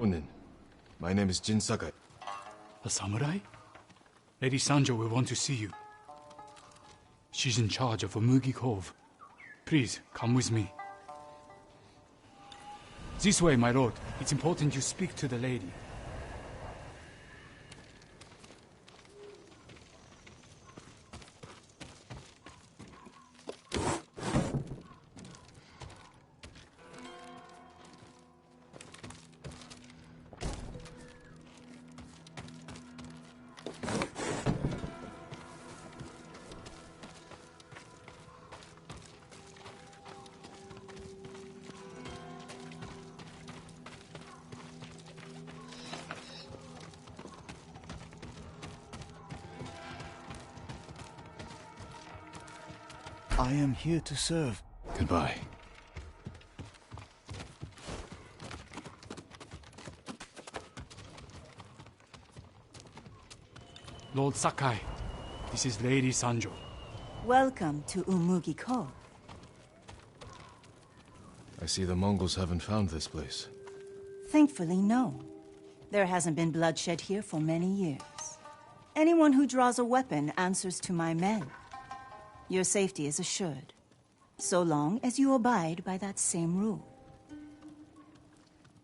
Onin, my name is Jin Sakai. A samurai? Lady Sanjo will want to see you. She's in charge of Omugi Cove. Please, come with me. This way, my lord. It's important you speak to the lady. I am here to serve. Goodbye. Lord Sakai, this is Lady Sanjo. Welcome to Umugi Cove. I see the Mongols haven't found this place. Thankfully, no. There hasn't been bloodshed here for many years. Anyone who draws a weapon answers to my men. Your safety is assured, so long as you abide by that same rule.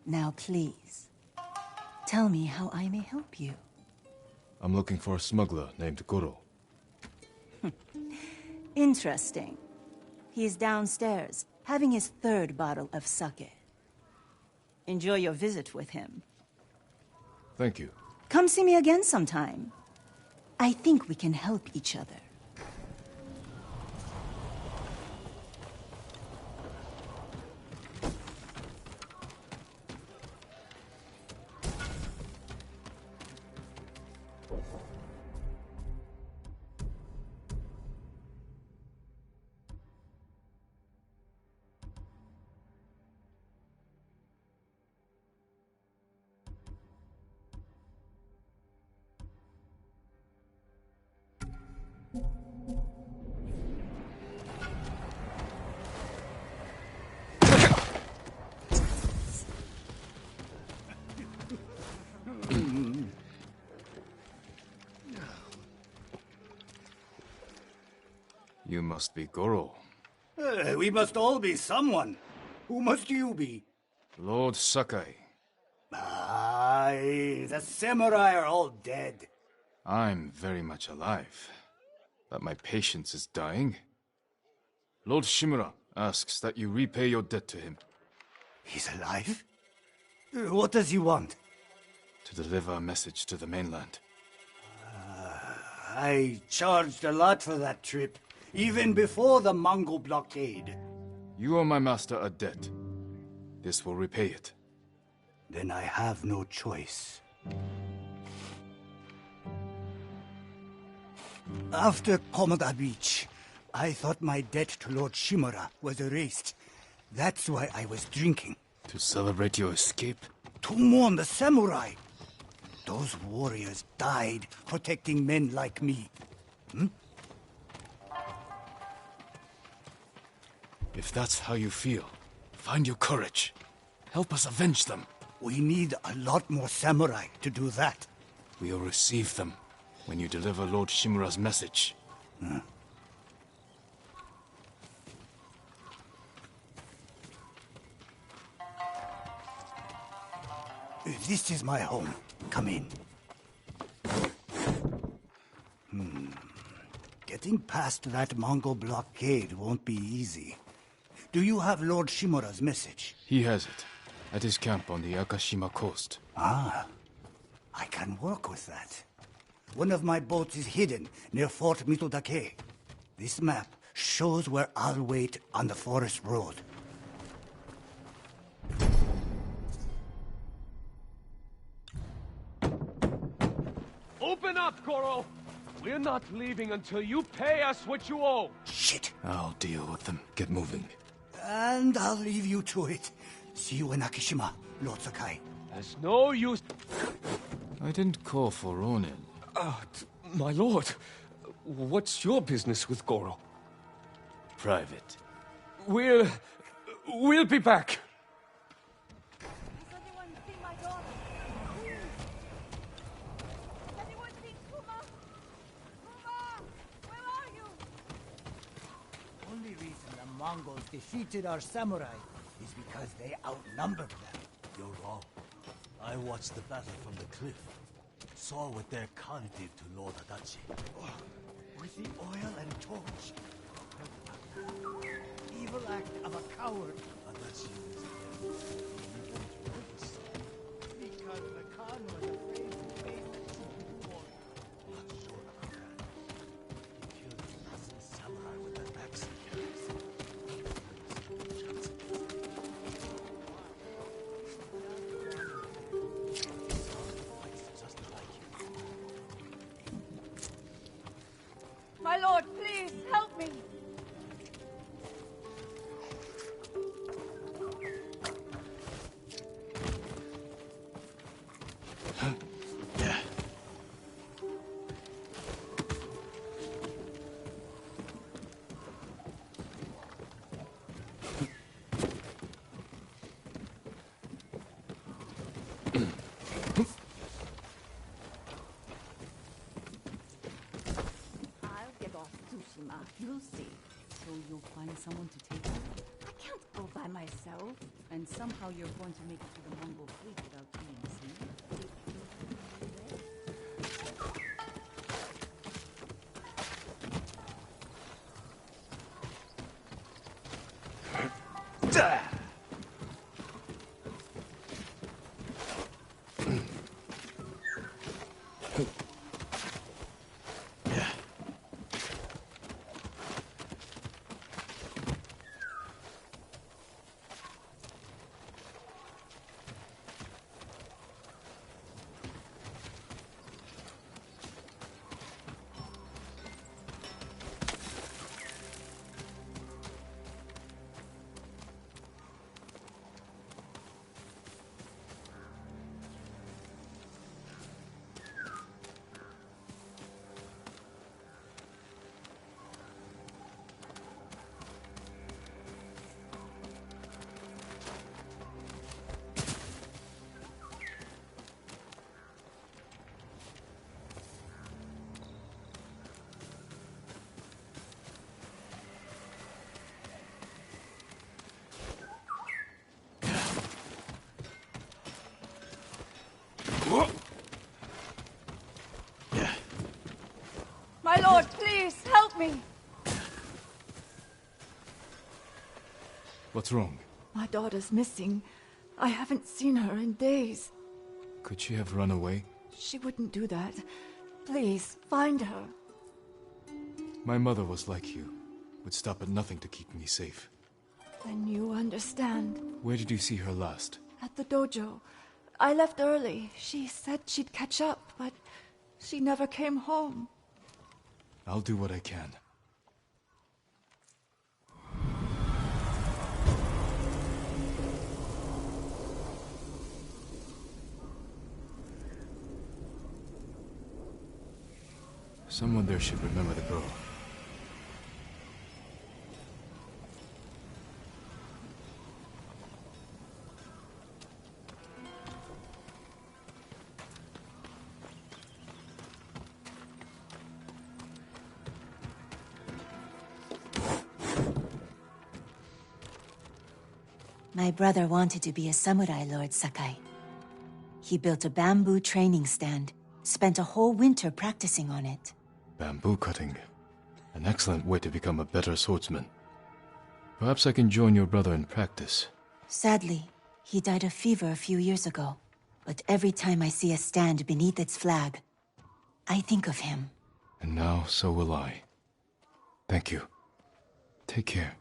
Now please, tell me how I may help you. I'm looking for a smuggler named Goro. Interesting. He is downstairs, having his third bottle of sake. Enjoy your visit with him. Thank you. Come see me again sometime. I think we can help each other. You must be Goro. We must all be someone. Who must you be? Lord Sakai. Aye, the samurai are all dead. I'm very much alive, but my patience is dying. Lord Shimura asks that you repay your debt to him. He's alive? What does he want? To deliver a message to the mainland. I charged a lot for that trip, even before the Mongol blockade. You owe my master a debt. This will repay it. Then I have no choice. After Komoda Beach, I thought my debt to Lord Shimura was erased. That's why I was drinking. To celebrate your escape? To mourn the samurai. Those warriors died protecting men like me. If that's how you feel, find your courage. Help us avenge them. We need a lot more samurai to do that. We'll receive them when you deliver Lord Shimura's message. This is my home. Come in. Getting past that Mongol blockade won't be easy. Do you have Lord Shimura's message? He has it, at his camp on the Akashima coast. Ah, I can work with that. One of my boats is hidden near Fort Mitodake. This map shows where I'll wait on the forest road. Open up, Goro! We're not leaving until you pay us what you owe! Shit! I'll deal with them. Get moving. And I'll leave you to it. See you in Akishima, Lord Sakai. There's no use... I didn't call for Ronin. My lord, what's your business with Goro? Private. We'll be back. Has anyone seen my daughter? Mongols defeated our samurai is because they outnumbered them. You're wrong. I watched the battle from the cliff. Saw what their Khan did to Lord Adachi. With the oil and torch. Evil act of a coward. Adachi was dead. He won't hurt us. Because the Khan was afraid to face the true warrior. Not sure about that. He killed the last samurai with that axe he carries. Just like you. My lord, please, help me! I'll get off Tsushima. You'll see. So you'll find someone to take you? I can't go by myself. And somehow you're going to make it to the Mongol fleet without being seen. My lord, please, help me! What's wrong? My daughter's missing. I haven't seen her in days. Could she have run away? She wouldn't do that. Please, find her. My mother was like you. Would stop at nothing to keep me safe. Then you understand. Where did you see her last? At the dojo. I left early. She said she'd catch up, but she never came home. I'll do what I can. Someone there should remember the girl. My brother wanted to be a samurai, Lord Sakai. He built a bamboo training stand, spent a whole winter practicing on it. Bamboo cutting. An excellent way to become a better swordsman. Perhaps I can join your brother in practice. Sadly, he died of fever a few years ago. But every time I see a stand beneath its flag, I think of him. And now, so will I. Thank you. Take care.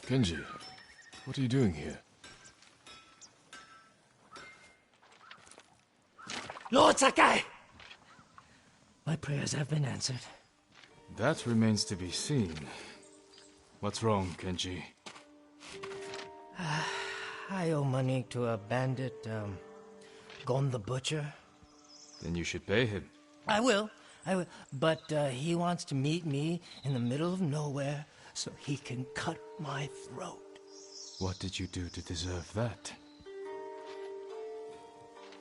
Kenji, what are you doing here? Lord Sakai! My prayers have been answered. That remains to be seen. What's wrong, Kenji? I owe money to a bandit, Gon the Butcher. Then you should pay him. I will. But he wants to meet me in the middle of nowhere so he can cut my throat. What did you do to deserve that?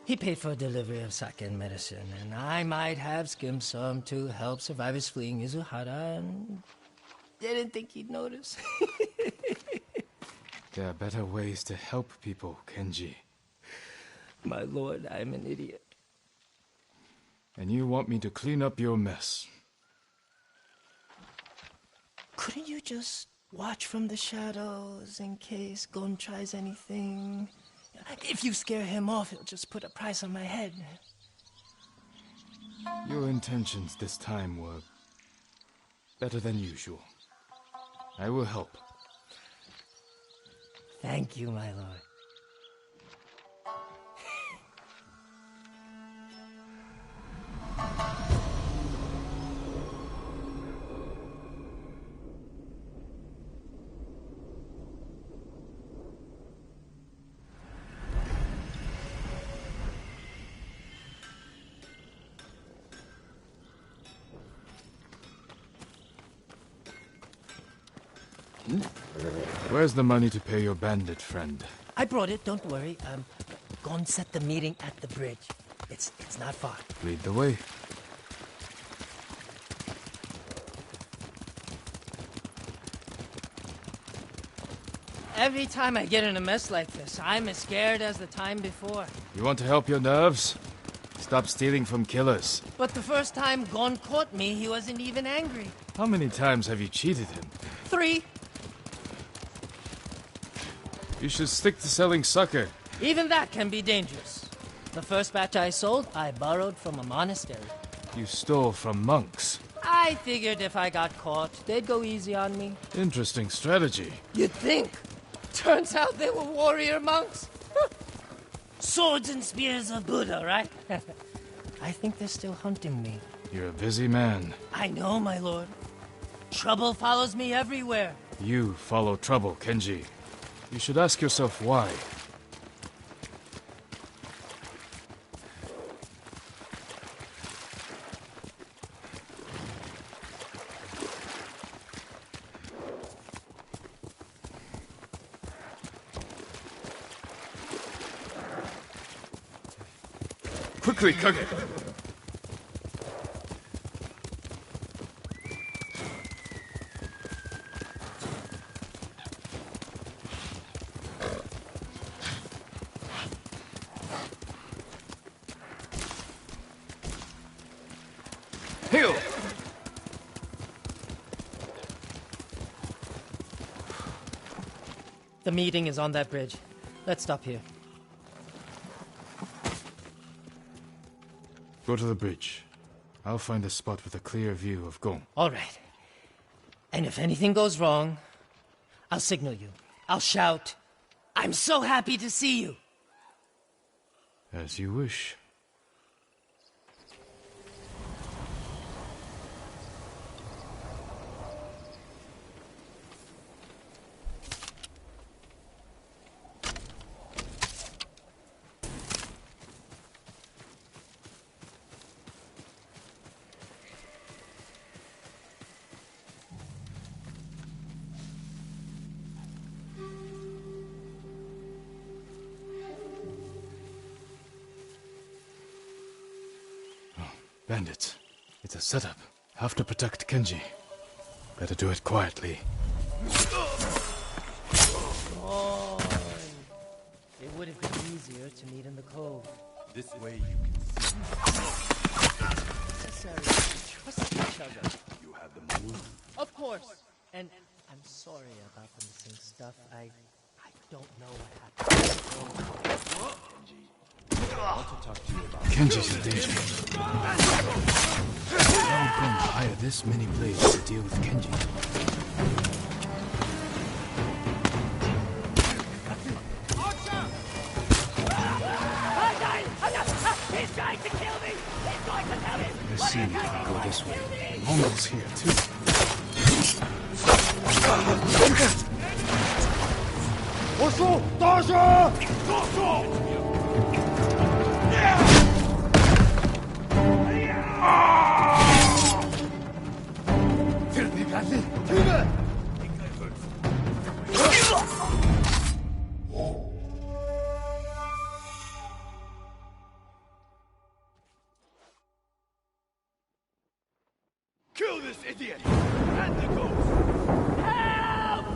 He paid for a delivery of sake and medicine, and I might have skimmed some to help survivors fleeing Izuhara, and didn't think he'd notice. There are better ways to help people, Kenji. My lord, I'm an idiot. And you want me to clean up your mess? Couldn't you just watch from the shadows in case Gon tries anything? If you scare him off, he'll just put a price on my head. Your intentions this time were better than usual. I will help. Thank you, my lord. Where's the money to pay your bandit friend? I brought it, don't worry. Gon set the meeting at the bridge. It's not far. Lead the way. Every time I get in a mess like this, I'm as scared as the time before. You want to help your nerves? Stop stealing from killers. But the first time Gon caught me, he wasn't even angry. How many times have you cheated him? 3. You should stick to selling sake. Even that can be dangerous. The first batch I sold, I borrowed from a monastery. You stole from monks. I figured if I got caught, they'd go easy on me. Interesting strategy. You'd think. Turns out they were warrior monks. Swords and spears of Buddha, right? I think they're still hunting me. You're a busy man. I know, my lord. Trouble follows me everywhere. You follow trouble, Kenji. You should ask yourself why. Quickly, Kage! Heal! The meeting is on that bridge. Let's stop here. Go to the bridge. I'll find a spot with a clear view of Gon. All right. And if anything goes wrong, I'll signal you. I'll shout, "I'm so happy to see you!" As you wish. Bandits. It's a setup. Have to protect Kenji. Better do it quietly. Oh, it would have been easier to meet in the cove. This way you can see. Necessary to trust each other. You have the moves. Of course. And I'm sorry about the missing stuff. I don't know what happened. I want to talk to you about Kenji's in danger. How Gon hire this many blades to deal with Kenji? see me if I go this way. Mongols here, too. Kill this idiot! And the ghost! Help!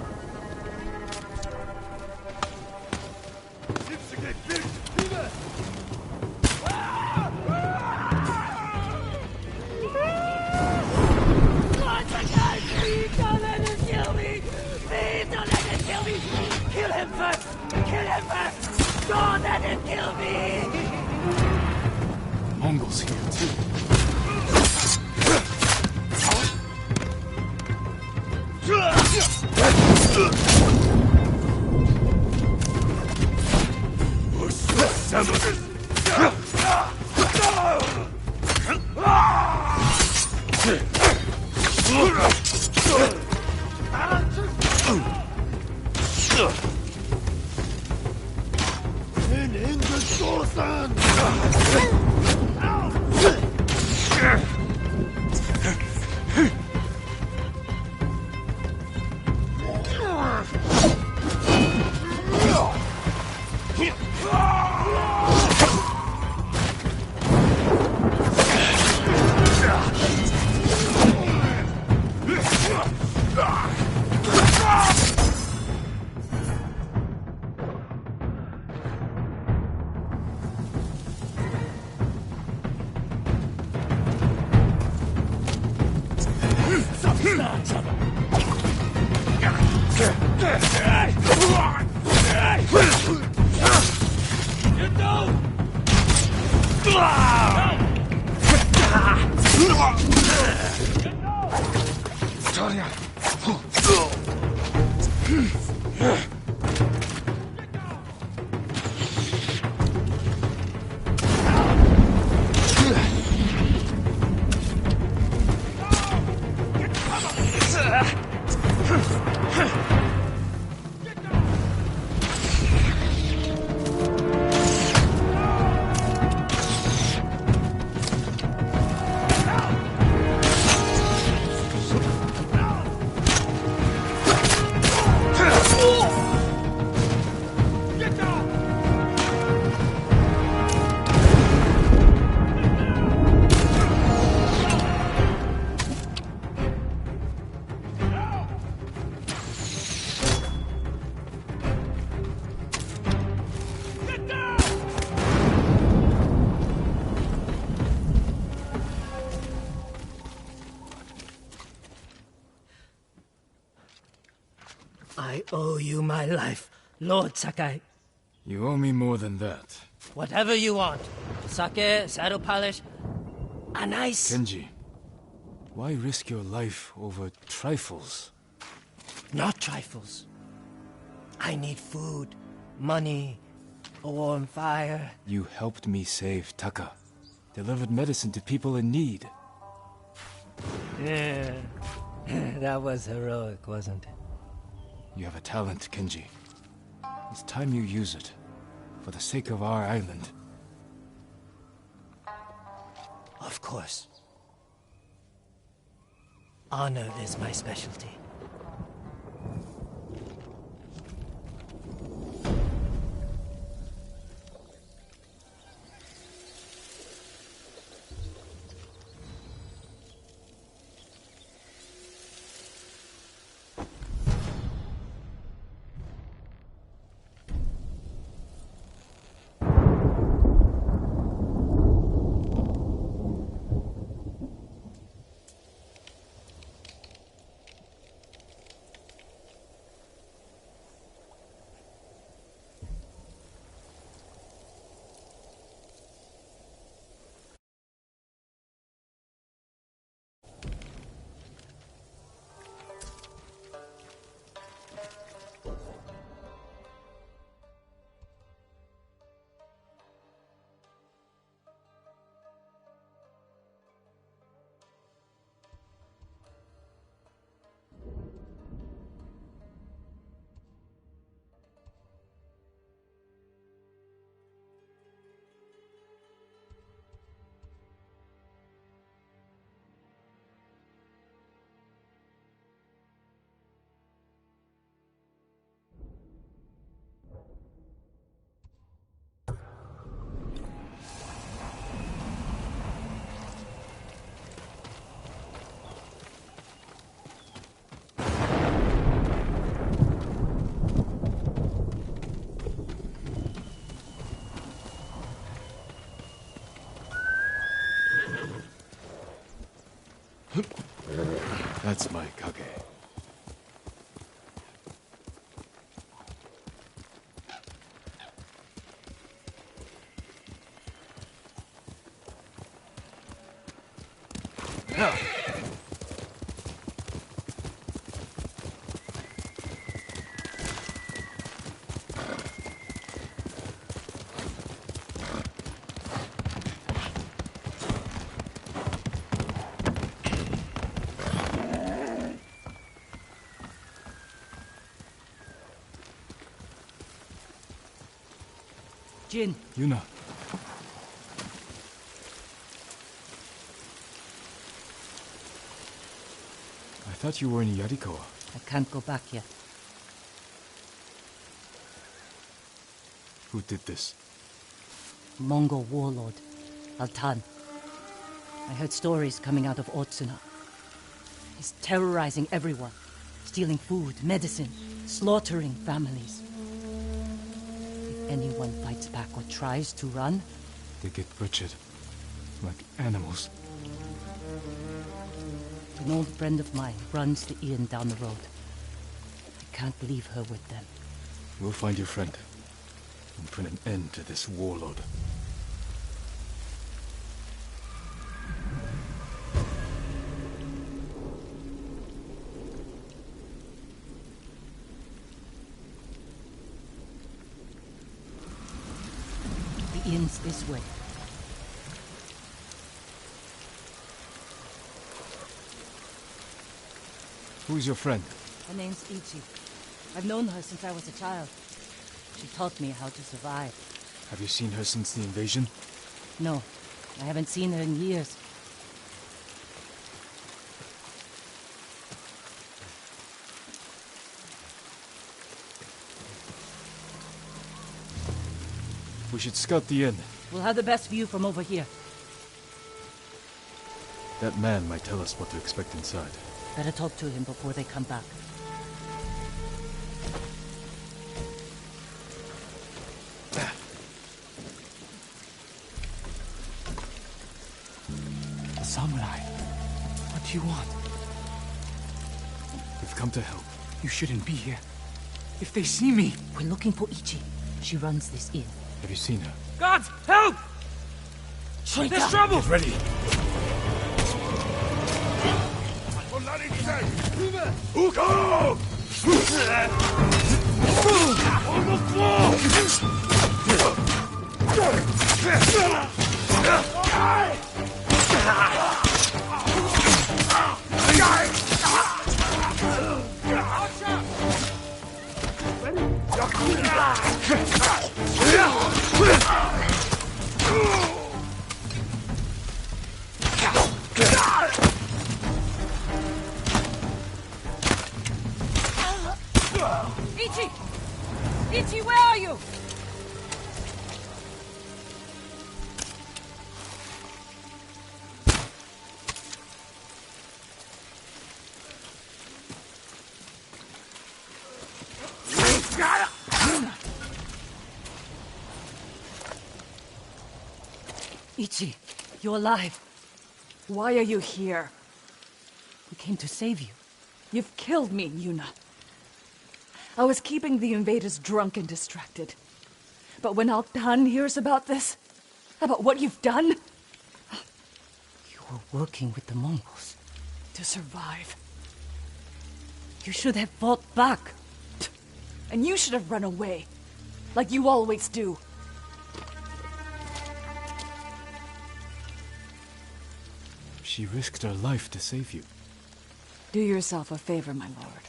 Please don't let him kill me! Please don't let him kill me! Kill him first! Kill him first! Don't let him kill me! Mongols here, too. I owe you my life, Lord Sakai. You owe me more than that. Whatever you want. Sake, saddle polish, a nice... Kenji, why risk your life over trifles? Not trifles. I need food, money, a warm fire. You helped me save Taka. Delivered medicine to people in need. Yeah, that was heroic, wasn't it? You have a talent, Kenji. It's time you use it. For the sake of our island. Of course. Honor is my specialty. That's my kage. Jin, Yuna. I thought you were in Yarikawa. I can't go back yet. Who did this? Mongol warlord, Altan. I heard stories coming out of Otsuna. He's terrorizing everyone, stealing food, medicine, slaughtering families. If anyone fights back or tries to run, They get butchered. Like animals. an old friend of mine runs the inn down the road. I can't leave her with them. We'll find your friend. And put an end to this warlord. The inn's this way. Who's your friend? Her name's Ichi. I've known her since I was a child. She taught me how to survive. Have you seen her since the invasion? No, I haven't seen her in years. We should scout the inn. We'll have the best view from over here. That man might tell us what to expect inside. Better talk to him before they come back. Samurai. What do you want? We've come to help. You shouldn't be here. If they see me... We're looking for Ichi. She runs this inn. Have you seen her? Gods, help! There's trouble! Get ready! Ichi! Ichi, where are you? Ichi, you're alive. Why are you here? We came to save you. You've killed me, Yuna. I was keeping the invaders drunk and distracted. But when Altan hears about this, about what you've done, You were working with the Mongols. to survive. You should have fought back. And you should have run away, like you always do. She risked her life to save you. Do yourself a favor, my lord.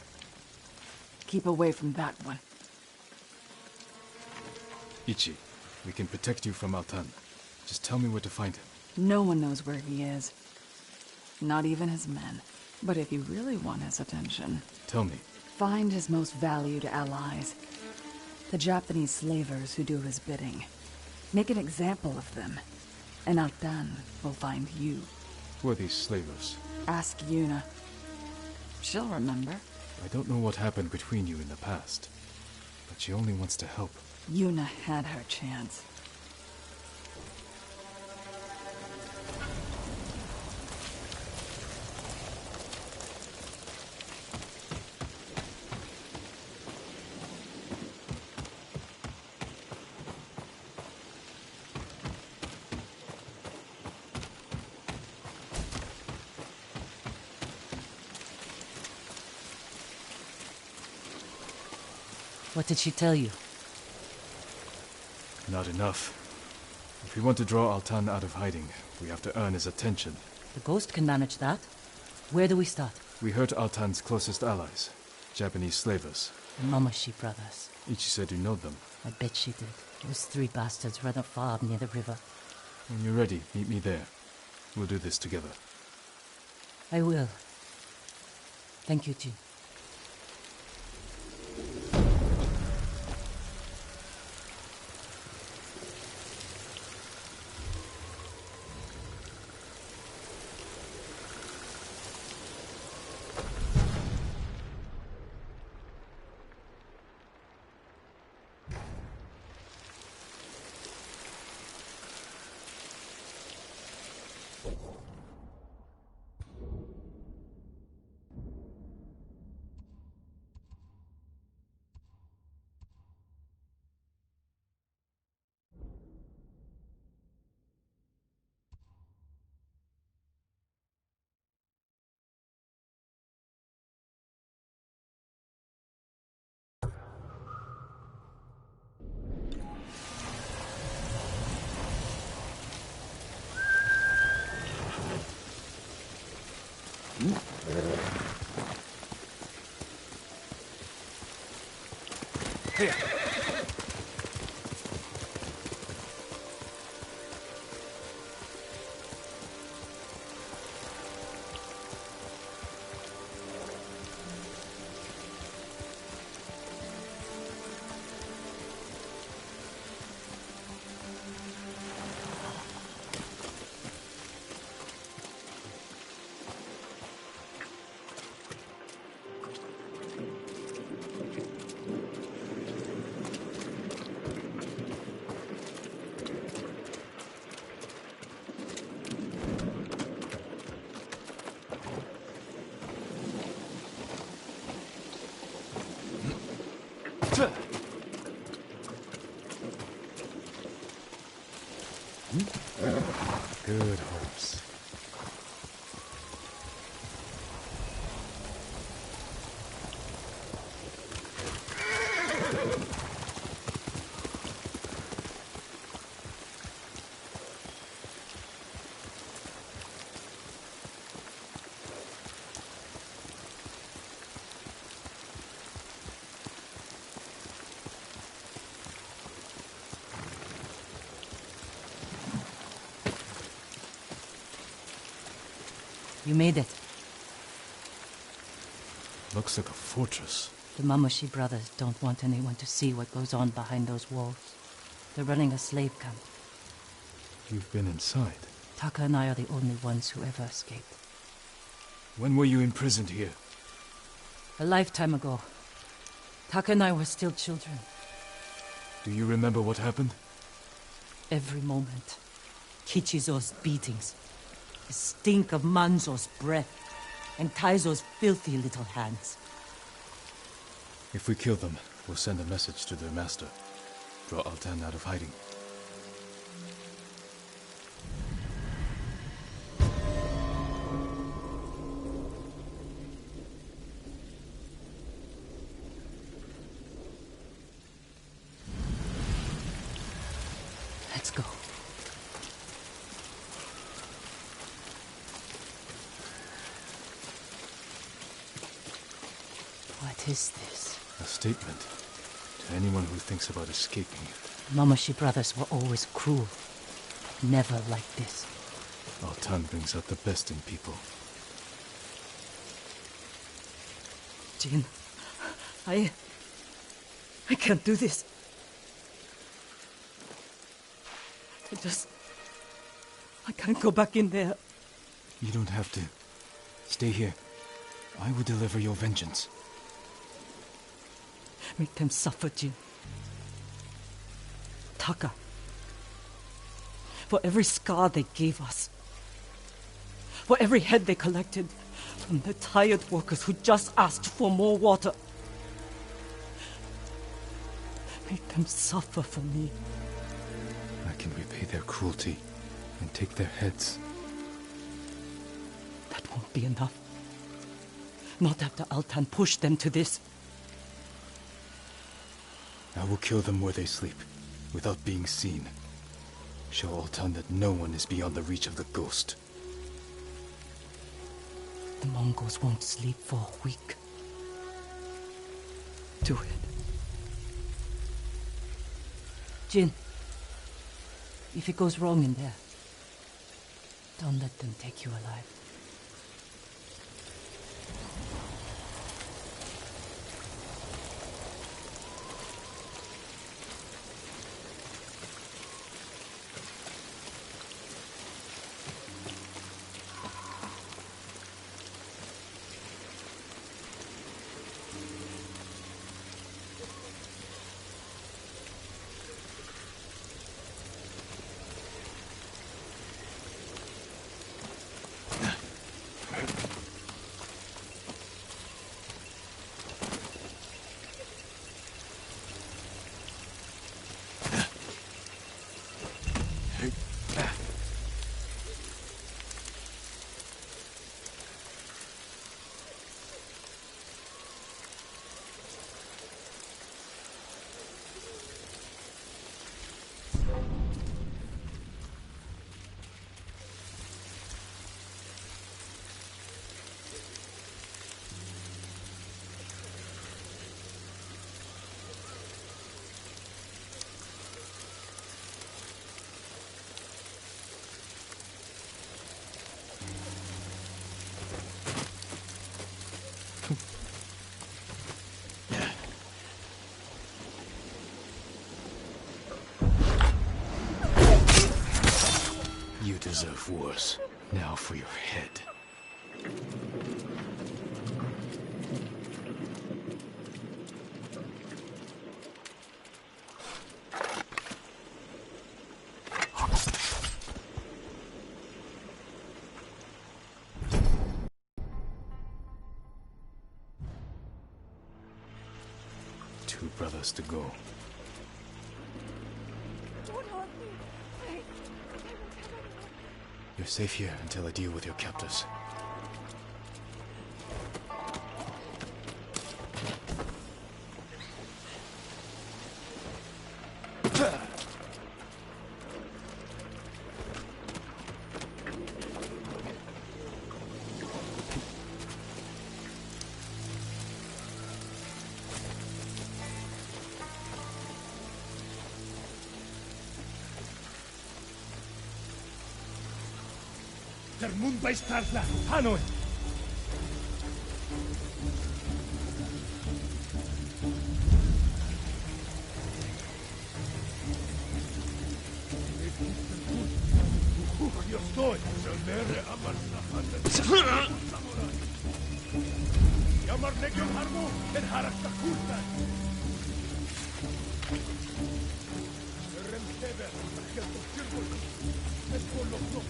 Keep away from that one. Ichi, we can protect you from Altan. Just tell me where to find him. No one knows where he is. Not even his men. But if you really want his attention, Tell me. find his most valued allies. The Japanese slavers who do his bidding. Make an example of them. And Altan will find you. Who are these slavers? Ask Yuna. She'll remember. I don't know what happened between you in the past, but she only wants to help. Yuna had her chance. What did she tell you? Not enough. If we want to draw Altan out of hiding, we have to earn his attention. The ghost can manage that. Where do we start? We hurt Altan's closest allies, Japanese slavers. The Mamoshi brothers. Ichi said you know them. I bet she did. Those 3 bastards run a farm near the river. When you're ready, meet me there. We'll do this together. I will. Thank you, Jin. Here. Good horse. You made it. Looks like a fortress. The Mamoshi brothers don't want anyone to see what goes on behind those walls. They're running a slave camp. You've been inside. Taka and I are the only ones who ever escaped. When were you imprisoned here? A lifetime ago. Taka and I were still children. Do you remember what happened? Every moment. Kichizo's beatings. The stink of Manzo's breath. And Taizo's filthy little hands. If we kill them, we'll send a message to their master. Draw Altan out of hiding. Let's go. What is this? A statement to anyone who thinks about escaping. Mamoshi brothers were always cruel. Never like this. Altan brings out the best in people. Jin, I can't do this. I can't go back in there. You don't have to. Stay here. I will deliver your vengeance. Make them suffer, Jin. Taka. For every scar they gave us. For every head they collected from the tired workers who just asked for more water. Make them suffer for me. I can repay their cruelty and take their heads. That won't be enough. Not after Altan pushed them to this. I will kill them where they sleep, without being seen. Show Altan that no one is beyond the reach of the ghost. The Mongols won't sleep for a week. Do it. Jin, if it goes wrong in there, don't let them take you alive. You deserve worse. Now for your head. Two brothers to go. You're safe here until I deal with your captors. Der Mund bei Startler, Hanoi! Yo estoy, Sonere Amar Yamar Negyon Harmo, and Harakta Kulta. Serem Sever, Helto Kirgul, Escolo Floco.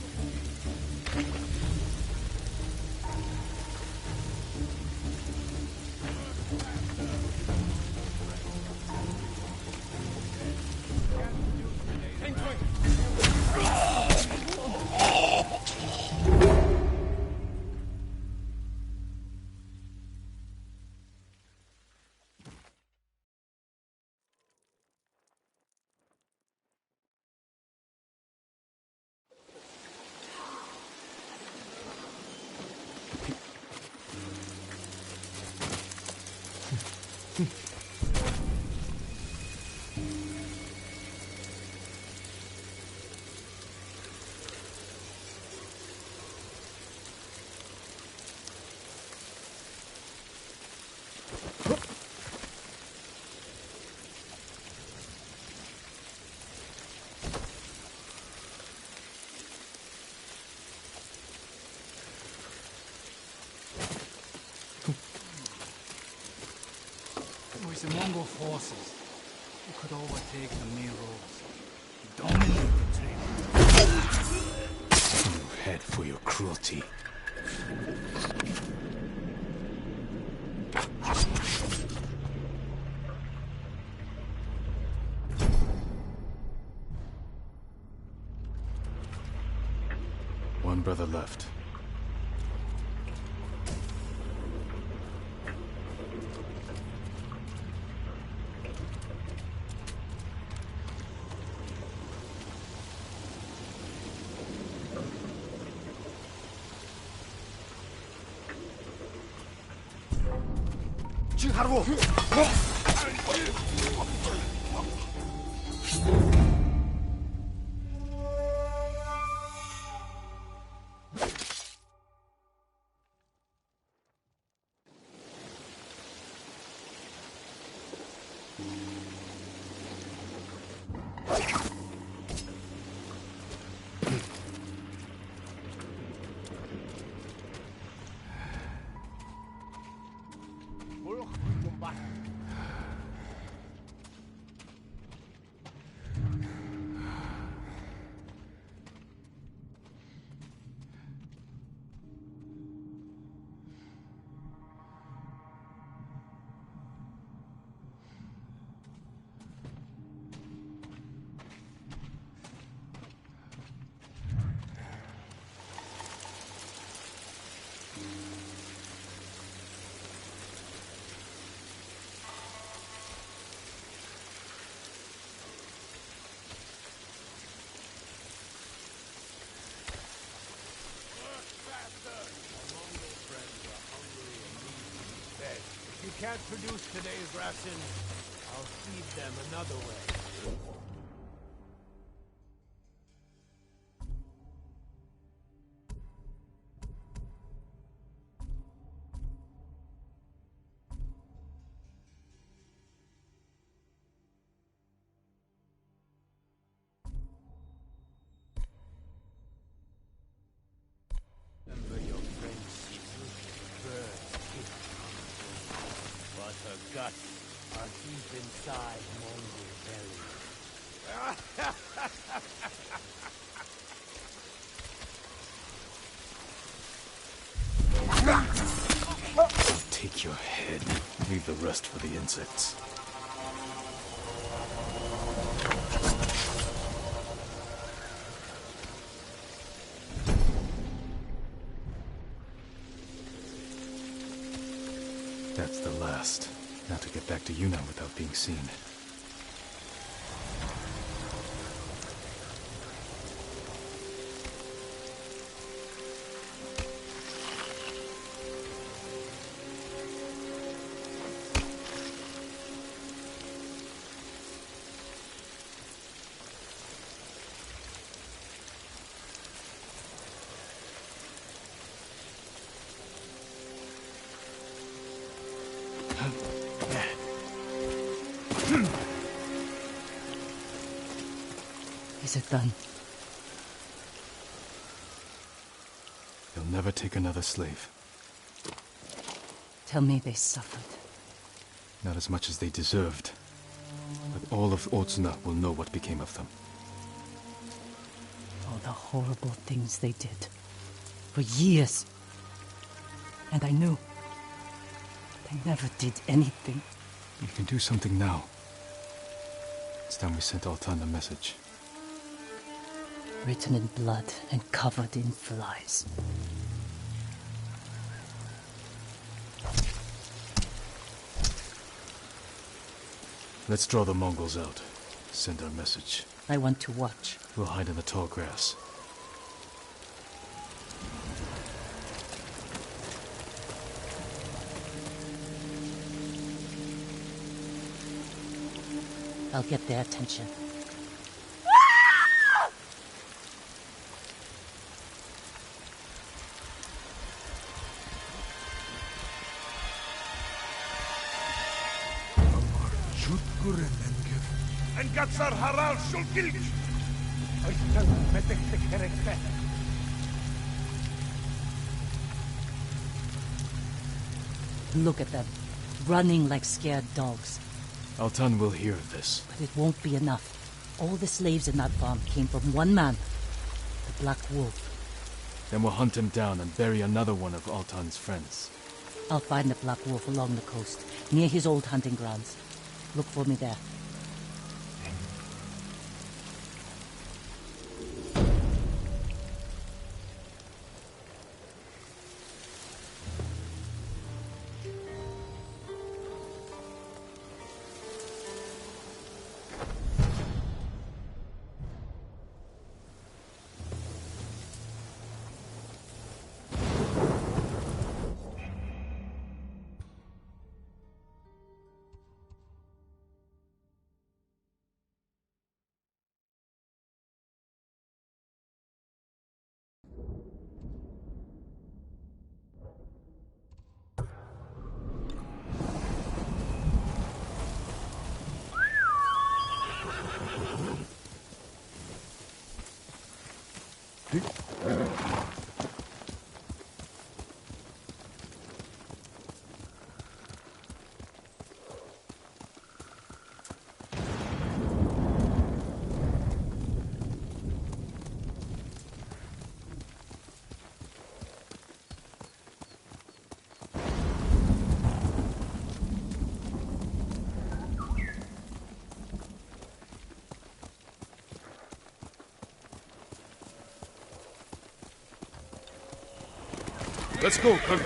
It was the Mongol forces who could overtake the main roads, dominate the trade. You head for your cruelty. One brother left. If you can't produce today's ration, I'll feed them another way. Remember your friend Caesar? Birds hit but her guts are deep inside Mongol belly. Take your head. Leave the rest for the insects. That's the last. Now to get back to Yunnan without being seen. Is it done? They'll never take another slave. Tell me they suffered. Not as much as they deserved. But all of Otsuna will know what became of them. All the horrible things they did. For years. And I knew. They never did anything. You can do something now. It's time we sent Altan a message. Written in blood and covered in flies. Let's draw the Mongols out. Send our message. I want to watch. We'll hide in the tall grass. I'll get their attention. Engatsar haral shulgilj! Oystan metekte kerekte. Look at them, running like scared dogs. Altan will hear of this. But it won't be enough. All the slaves in that farm came from one man, the Black Wolf. Then we'll hunt him down and bury another one of Altan's friends. I'll find the Black Wolf along the coast, near his old hunting grounds. Look for me there. Let's go, Colonel.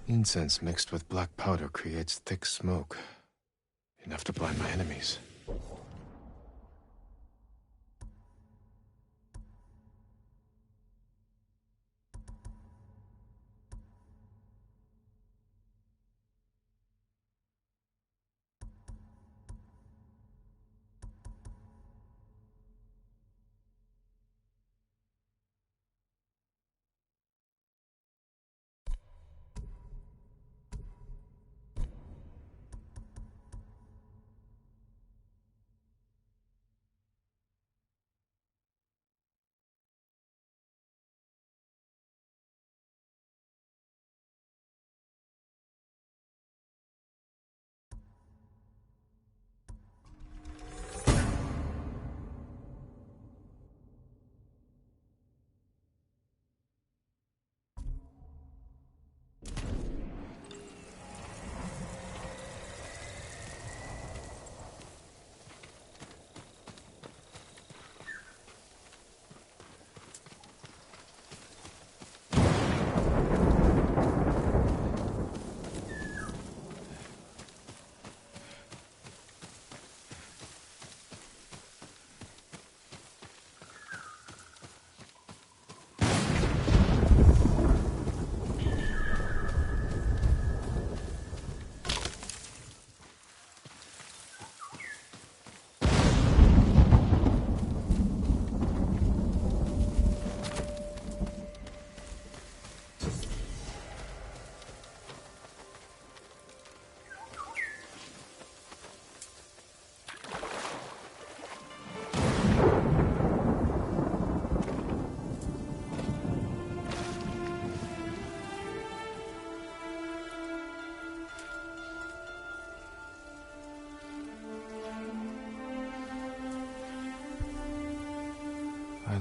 Incense mixed with black powder creates thick smoke, enough to blind my enemies.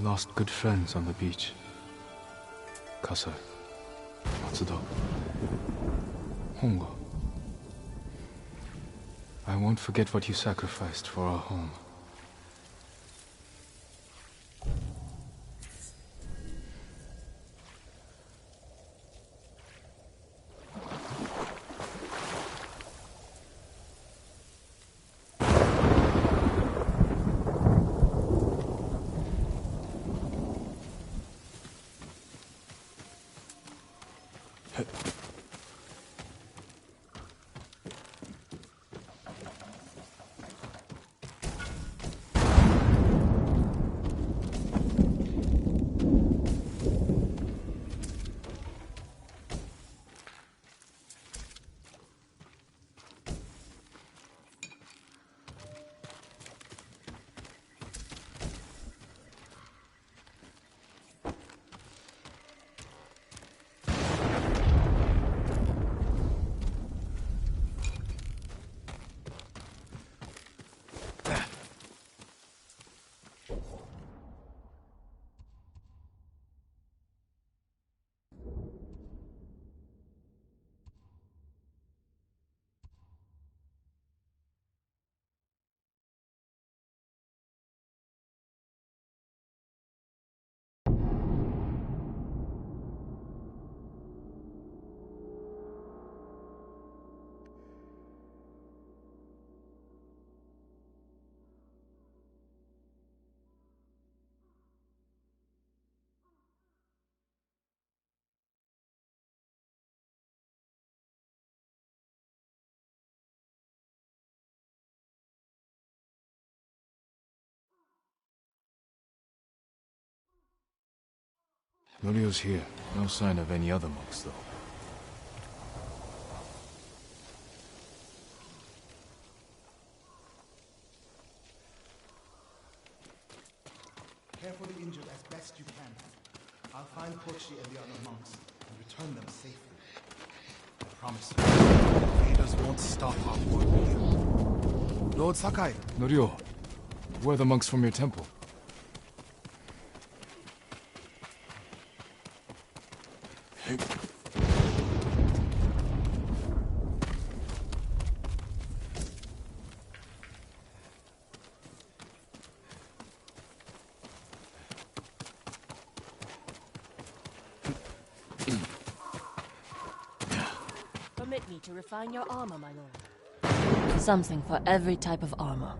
lost good friends on the beach. Kasa, Matsudo, Hongo. I won't forget what you sacrificed for our home. Norio's here. No sign of any other monks, though. Care for the injured as best you can. I'll find Kochi and the other monks and return them safely. I promise you, leaders won't stop our work here. Lord Sakai. Norio, where are the monks from your temple? Permit me to refine your armor, my lord. Something for every type of armor.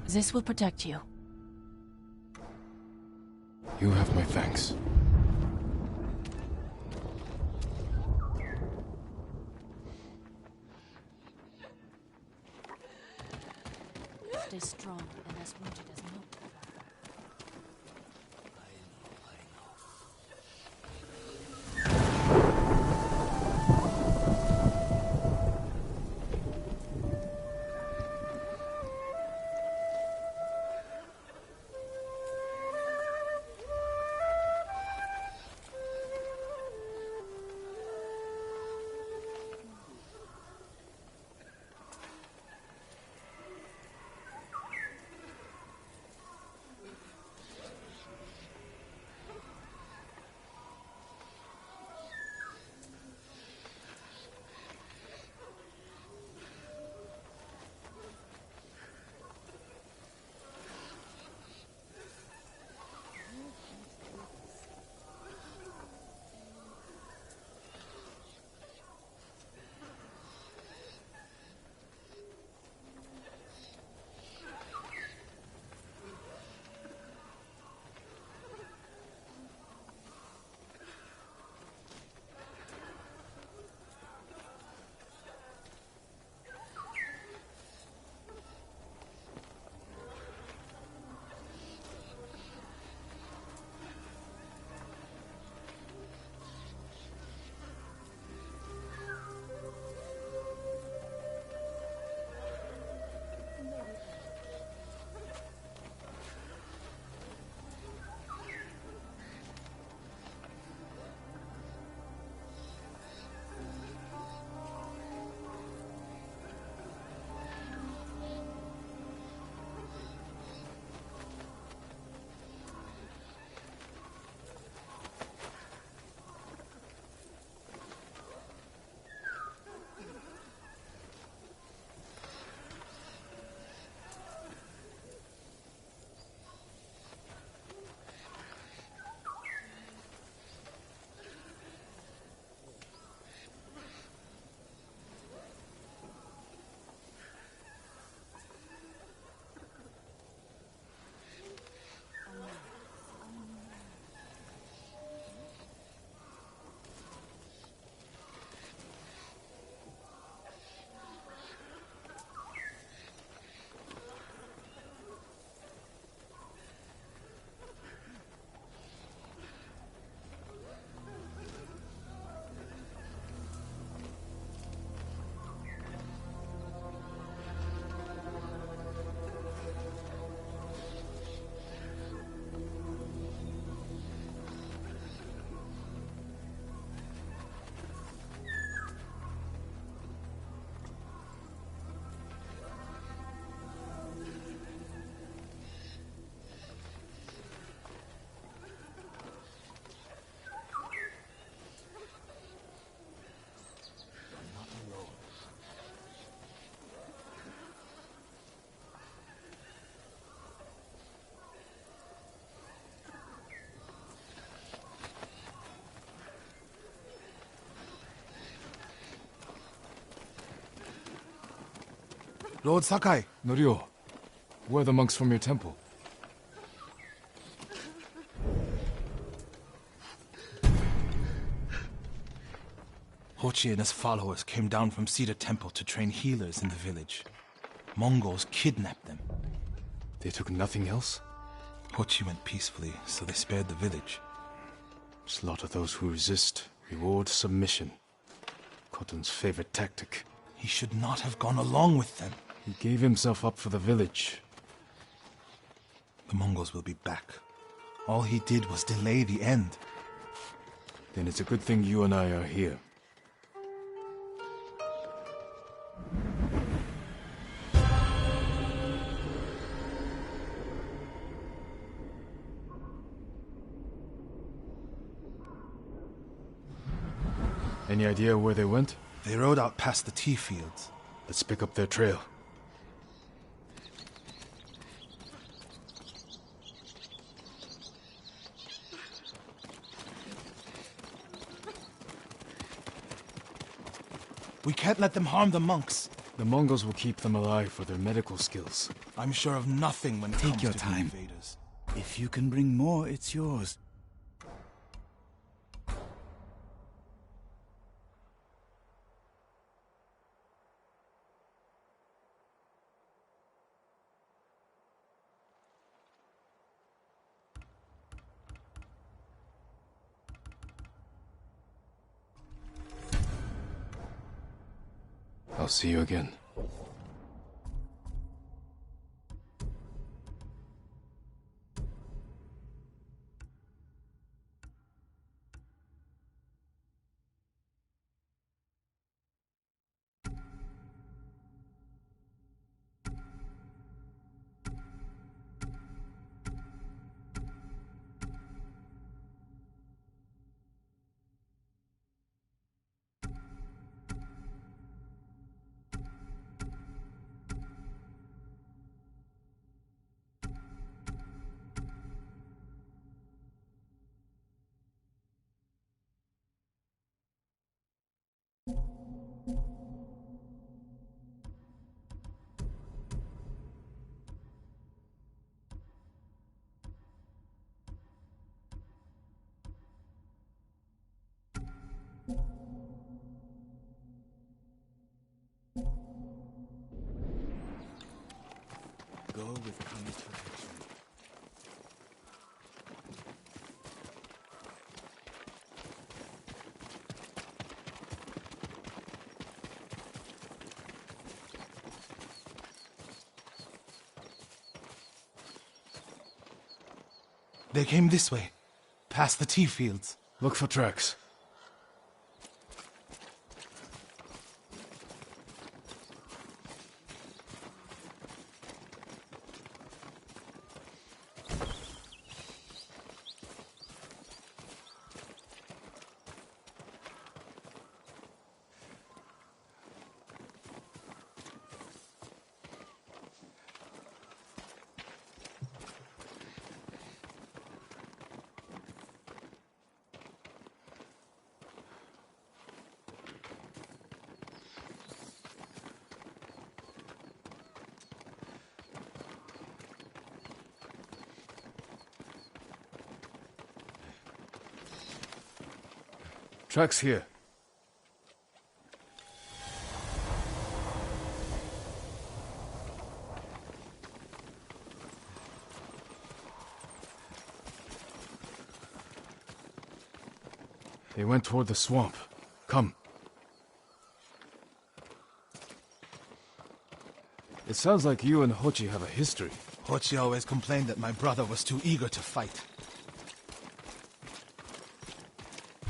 This will protect you. You have my thanks. Stay strong and as rooted as an oak. Lord Sakai! Norio, where are the monks from your temple? Hochi and his followers came down from Cedar Temple to train healers in the village. Mongols kidnapped them. They took nothing else? Hochi went peacefully, so they spared the village. Slaughter those who resist. Reward submission. Khotun's favorite tactic. He should not have gone along with them. He gave himself up for the village. The Mongols will be back. All he did was delay the end. Then it's a good thing you and I are here. Any idea where they went? They rode out past the tea fields. Let's pick up their trail. We can't let them harm the monks. The Mongols will keep them alive for their medical skills. I'm sure of nothing when it Take comes your to time. the invaders. If you can bring more, it's yours. I'll see you again. Go with Kami's protection. They came this way, past the tea fields. Look for tracks. Tracks here. They went toward the swamp. Come. It sounds like you and Hochi have a history. Hochi always complained that my brother was too eager to fight.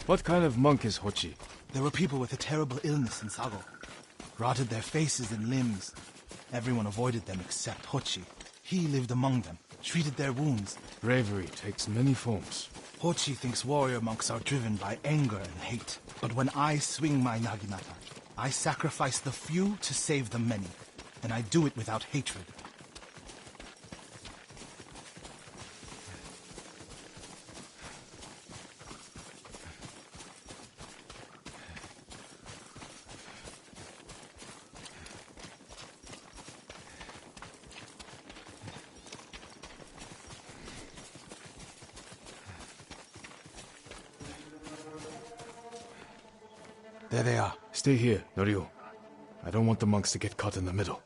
What kind of monk is Hochi? There were people with a terrible illness in Sago. Rotted their faces and limbs. Everyone avoided them except Hochi. He lived among them, treated their wounds. Bravery takes many forms. Hochi thinks warrior monks are driven by anger and hate. But when I swing my naginata, I sacrifice the few to save the many. And I do it without hatred. There they are. Stay here, Norio. I don't want the monks to get caught in the middle.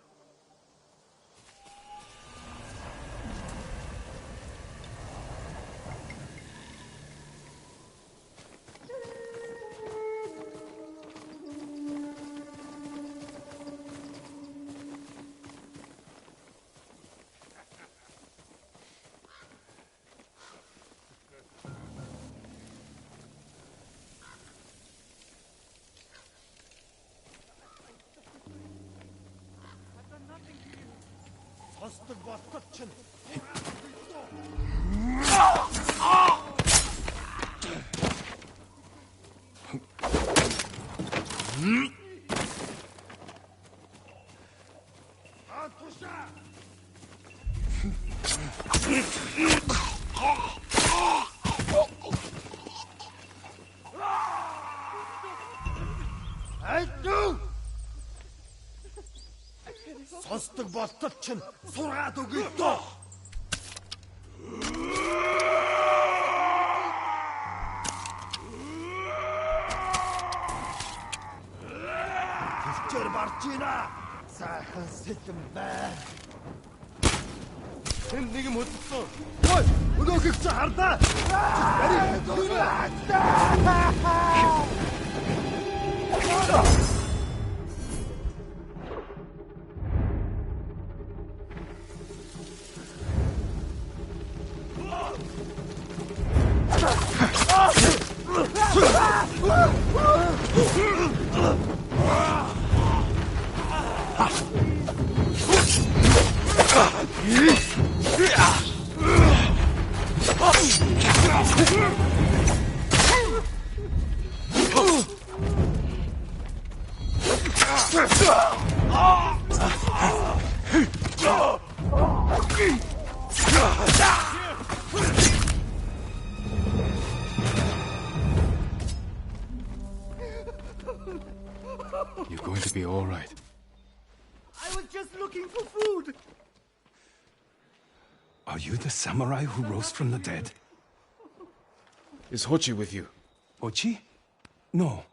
Сонсдог болтол чинь сургаад өгье дөө. Тэвчээр барж ийна. Сайхан сэтэн байна. Тэнд нэг юм хөдөлсөн. Ой, өнөөхийг чи хардаа. You're going to be all right. I was just looking for food. Are you the samurai who rose from the dead? Is Hochi with you? Hochi? No.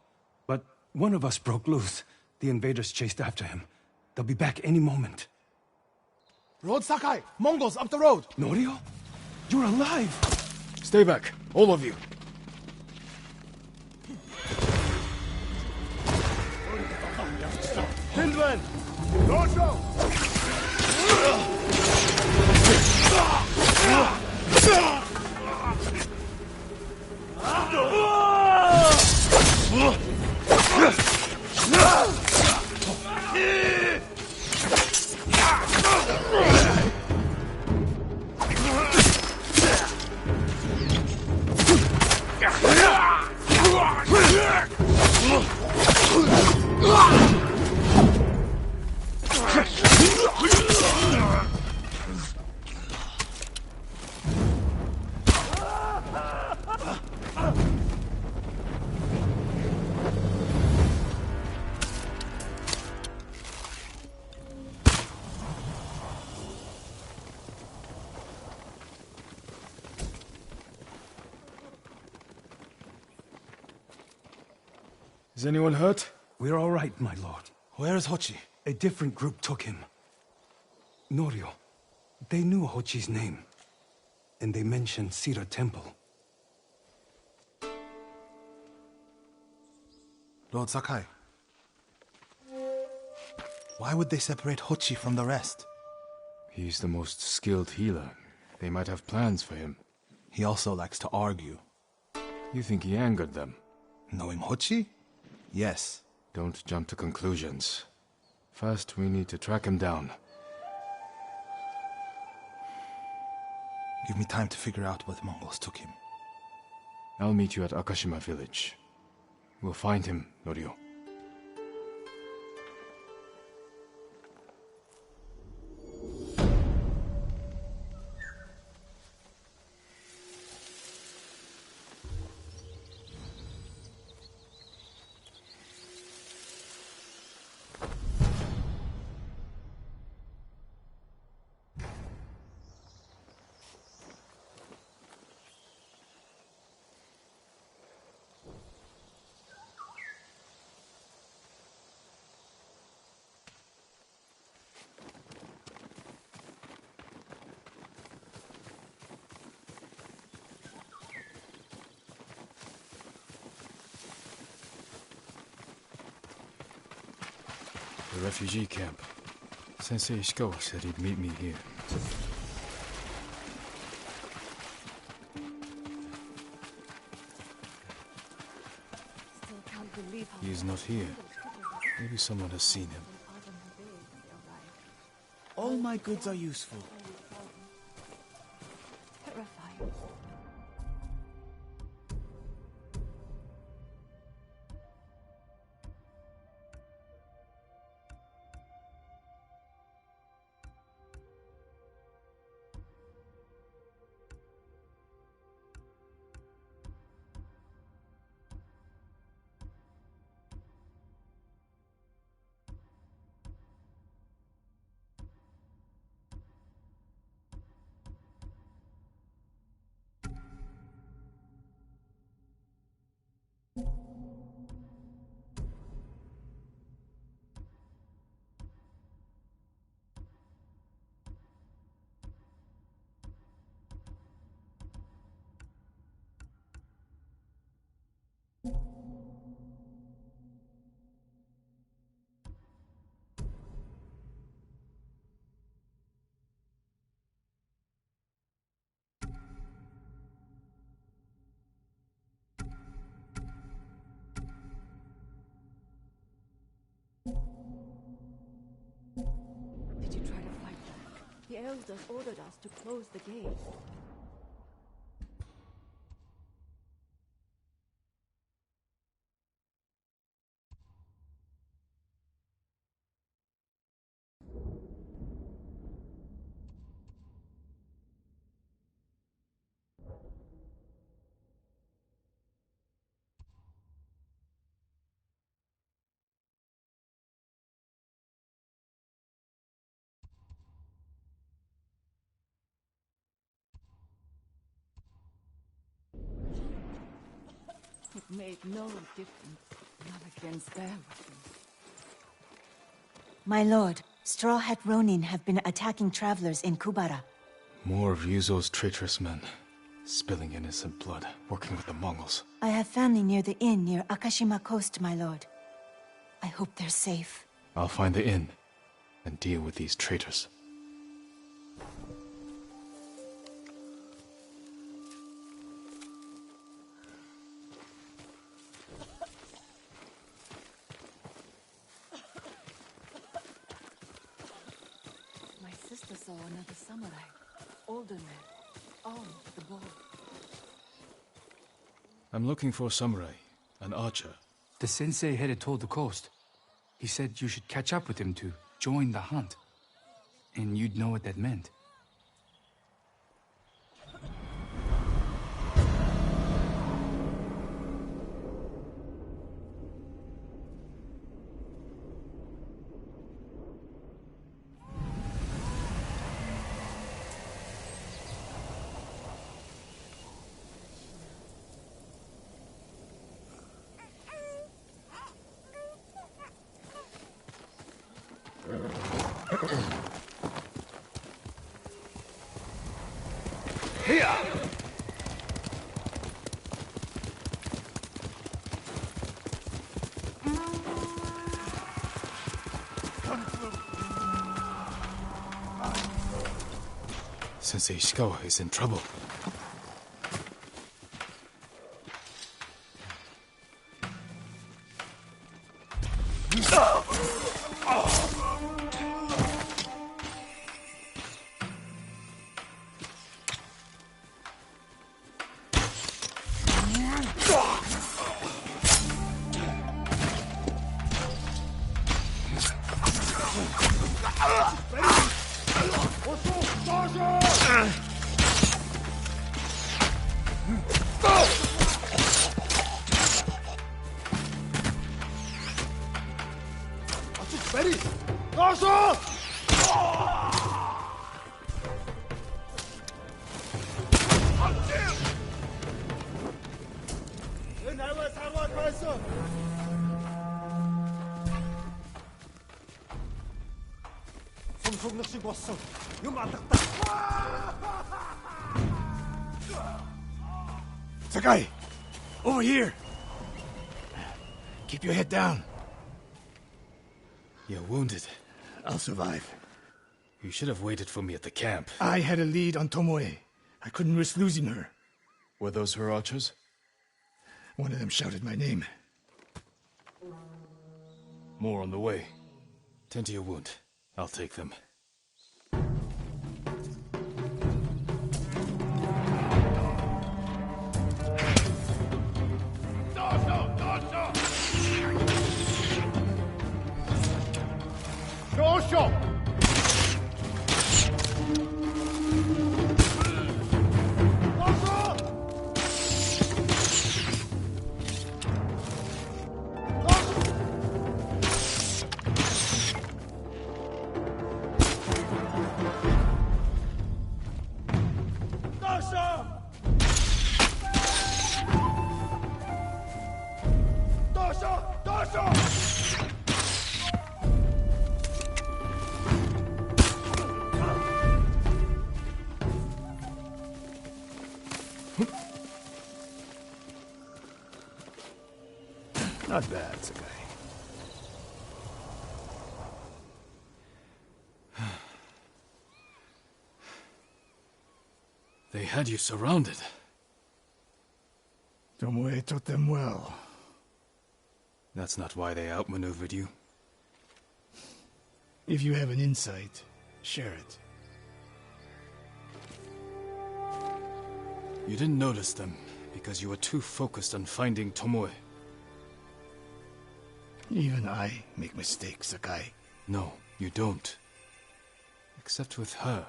But one of us broke loose. The invaders chased after him. They'll be back any moment. Road Sakai! Mongols up the road! Norio? You're alive! Stay back, all of you. Hindman! Dojo! Is anyone hurt? We're all right, my lord. Where is Hochi? A different group took him. Norio, they knew Hochi's name. And they mentioned Sira Temple. Lord Sakai. Why would they separate Hochi from the rest? He's the most skilled healer. They might have plans for him. He also likes to argue. You think he angered them? Knowing Hochi? Yes. Don't jump to conclusions. First, we need to track him down. Give me time to figure out where the Mongols took him. I'll meet you at Akashima village. We'll find him, Norio. The refugee camp. Sensei Ishikawa said he'd meet me here. He is not here. Maybe someone has seen him. All my goods are useful. Terrifying. Did you try to fight back? The elders ordered us to close the gate. It made no difference. Not against their weapons. My lord, Straw Hat Ronin have been attacking travelers in Kubara. More of Ryuzo's traitorous men. Spilling innocent blood, working with the Mongols. I have family near the inn near Akashima Coast, my lord. I hope they're safe. I'll find the inn and deal with these traitors. My sister saw another samurai. Older man. Armed with the bow. I'm looking for a samurai, an archer. The sensei headed toward the coast. He said you should catch up with him to join the hunt. And you'd know what that meant. Sensei Ishikawa is in trouble. Sakai! Over here! Keep your head down. You're wounded. I'll survive. You should have waited for me at the camp. I had a lead on Tomoe. I couldn't risk losing her. Were those her archers? One of them shouted my name. More on the way. Tend to your wound. I'll take them. Not bad, Sakai. They had you surrounded. Tomoe taught them well. That's not why they outmaneuvered you. If you have an insight, share it. You didn't notice them because you were too focused on finding Tomoe. Even I make mistakes, Sakai. No, you don't. Except with her.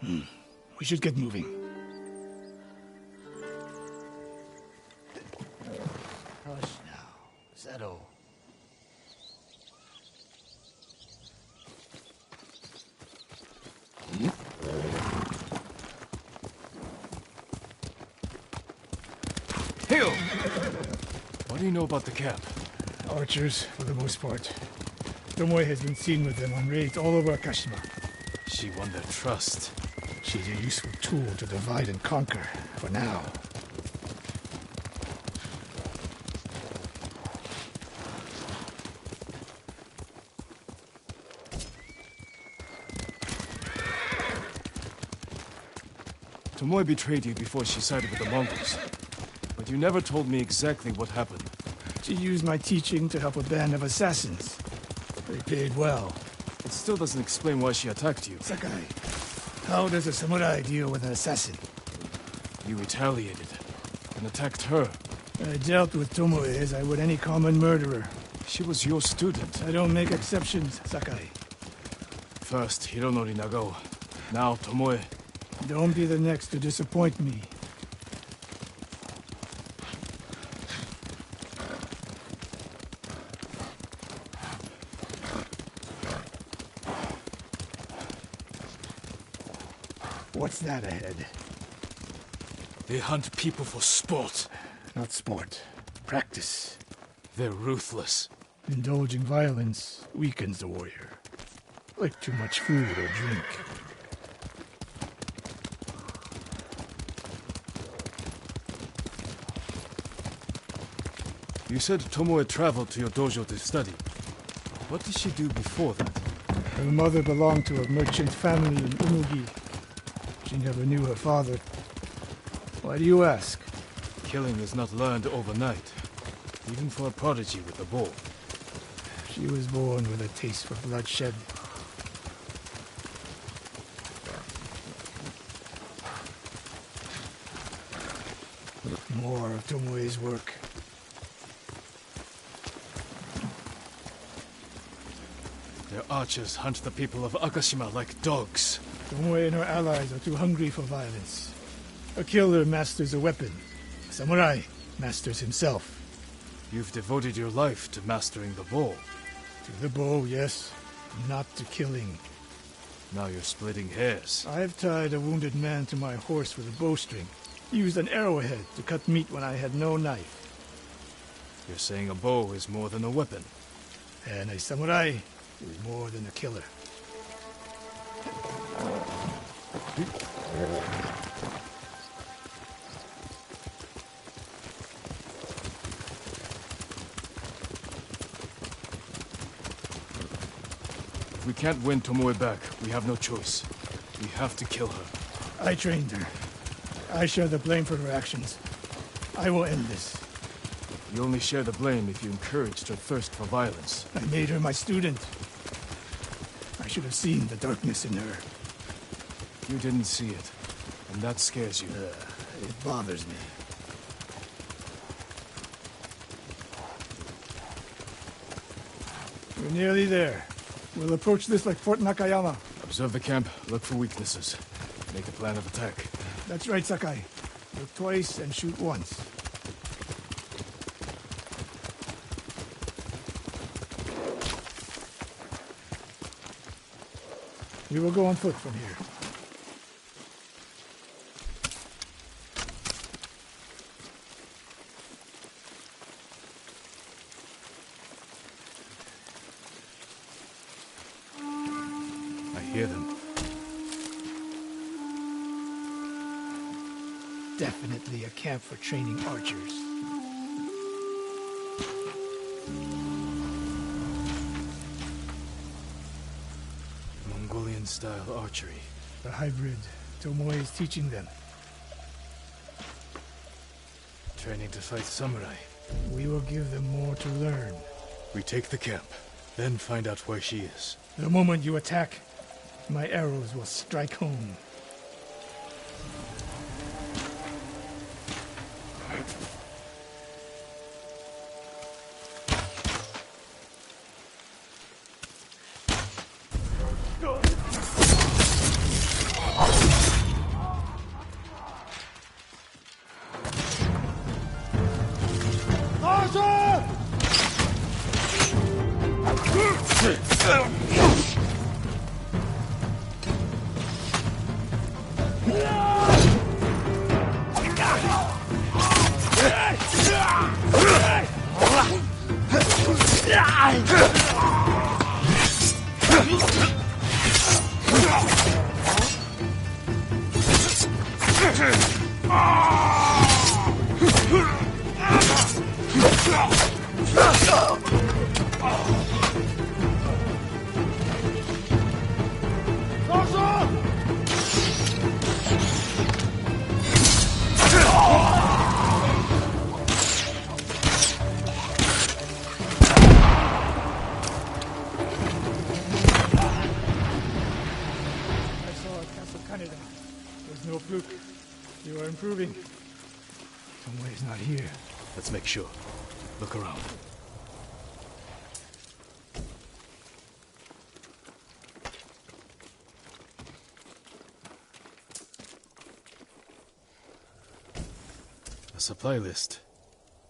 We should get moving. Hush now. Settle. Hail! What do you know about the camp? Archers, for the most part. Tomoe has been seen with them on raids all over Akashima. She won their trust. She's a useful tool to divide and conquer, for now. Tomoe betrayed you before she sided with the Mongols. But you never told me exactly what happened. She used my teaching to help a band of assassins. They paid well. It still doesn't explain why she attacked you. Sakai, how does a samurai deal with an assassin? You retaliated and attacked her. I dealt with Tomoe as I would any common murderer. She was your student. I don't make exceptions, Sakai. First Hironori Nagao, now Tomoe. Don't be the next to disappoint me. What's that ahead? They hunt people for sport. Not sport. Practice. They're ruthless. Indulging violence weakens the warrior. Like too much food or drink. You said Tomoe traveled to your dojo to study. What did she do before that? Her mother belonged to a merchant family in Umugi. She never knew her father. Why do you ask? Killing is not learned overnight, even for a prodigy with a bow. She was born with a taste for bloodshed. More of Tomoe's work. Their archers hunt the people of Akashima like dogs. Tomoe and her allies are too hungry for violence. A killer masters a weapon. A samurai masters himself. You've devoted your life to mastering the bow. To the bow, yes. Not to killing. Now you're splitting hairs. I've tied a wounded man to my horse with a bowstring. Used an arrowhead to cut meat when I had no knife. You're saying a bow is more than a weapon. And a samurai is more than a killer. can't win Tomoe back, we have no choice. We have to kill her. I trained her. I share the blame for her actions. I will end this. You only share the blame if you encouraged her thirst for violence. I made her my student. I should have seen the darkness in her. You didn't see it, and that scares you. It bothers me. We're nearly there. We'll approach this like Fort Nakayama. Observe the camp, look for weaknesses. Make a plan of attack. That's right, Sakai. Look twice and shoot once. We will go on foot from here. I hear them. Definitely a camp for training archers. Mongolian-style archery. The hybrid Tomoe is teaching them. Training to fight samurai. We will give them more to learn. We take the camp, then find out where she is. The moment you attack, my arrows will strike home. There's no fluke. You are improving. Tomoe is not here. Let's make sure. Look around. A supply list.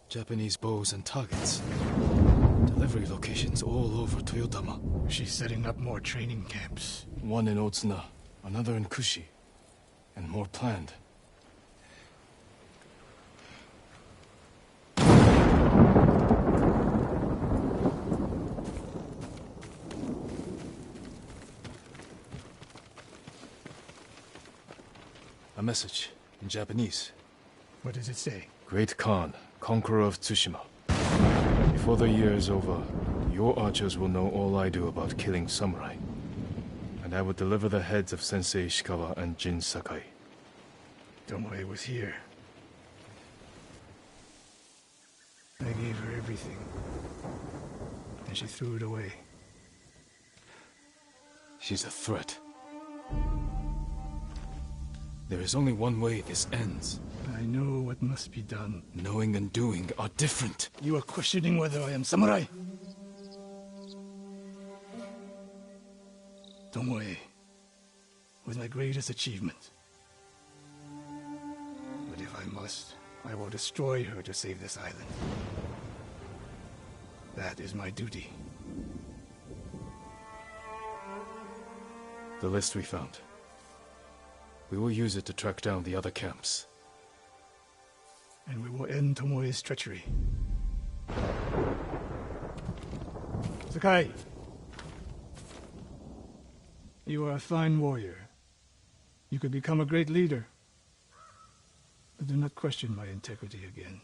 Japanese bows and targets. Delivery locations all over Toyotama. She's setting up more training camps. One in Otsuna, another in Kushi, and more planned. A message in Japanese. What does it say? Great Khan, conqueror of Tsushima. Before the year is over, your archers will know all I do about killing samurai. And I will deliver the heads of Sensei Ishikawa and Jin Sakai. Tomoe was here. I gave her everything. And she threw it away. She's a threat. There is only one way this ends. I know what must be done. Knowing and doing are different. You are questioning whether I am samurai? Tomoe was my greatest achievement. But if I must, I will destroy her to save this island. That is my duty. The list we found. We will use it to track down the other camps. And we will end Tomoe's treachery. Sakai! You are a fine warrior. You could become a great leader. But do not question my integrity again.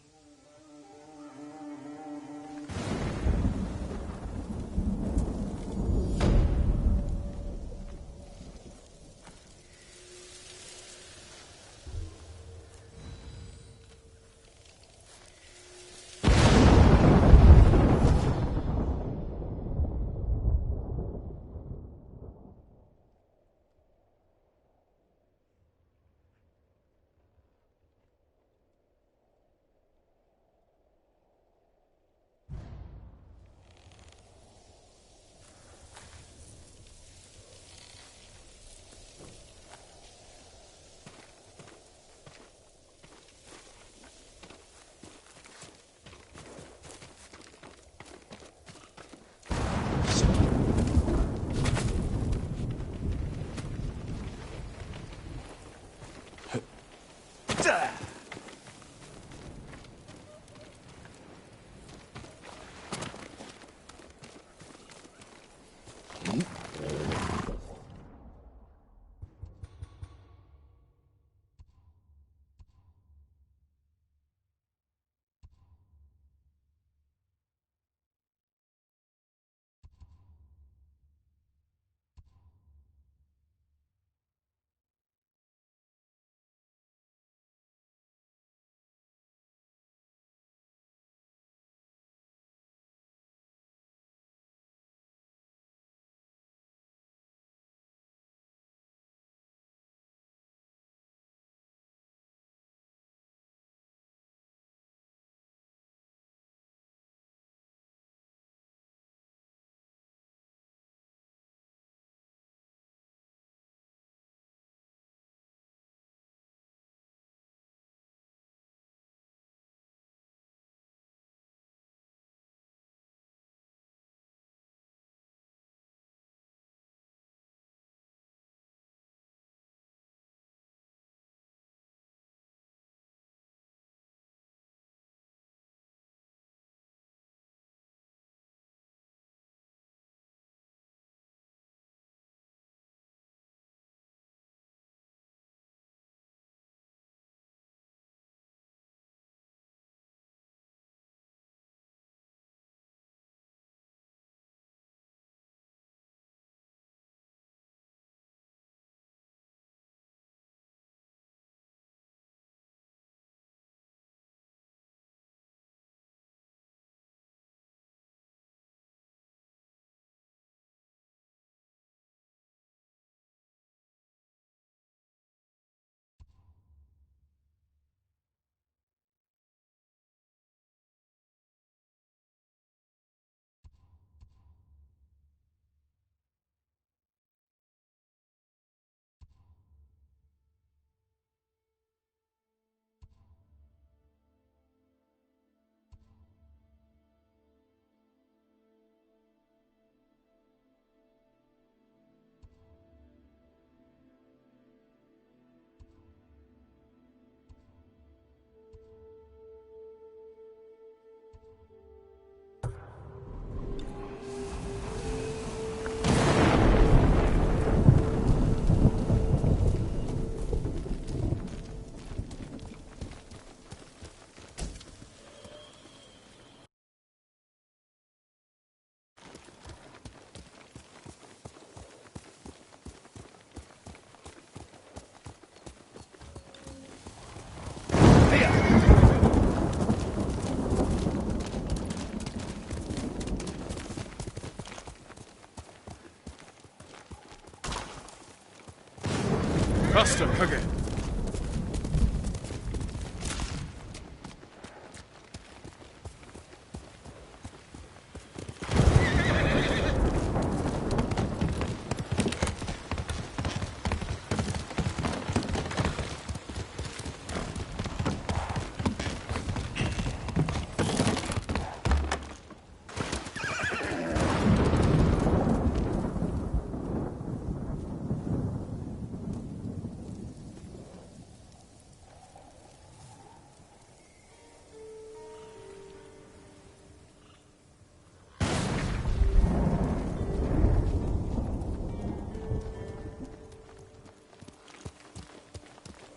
Master Kage.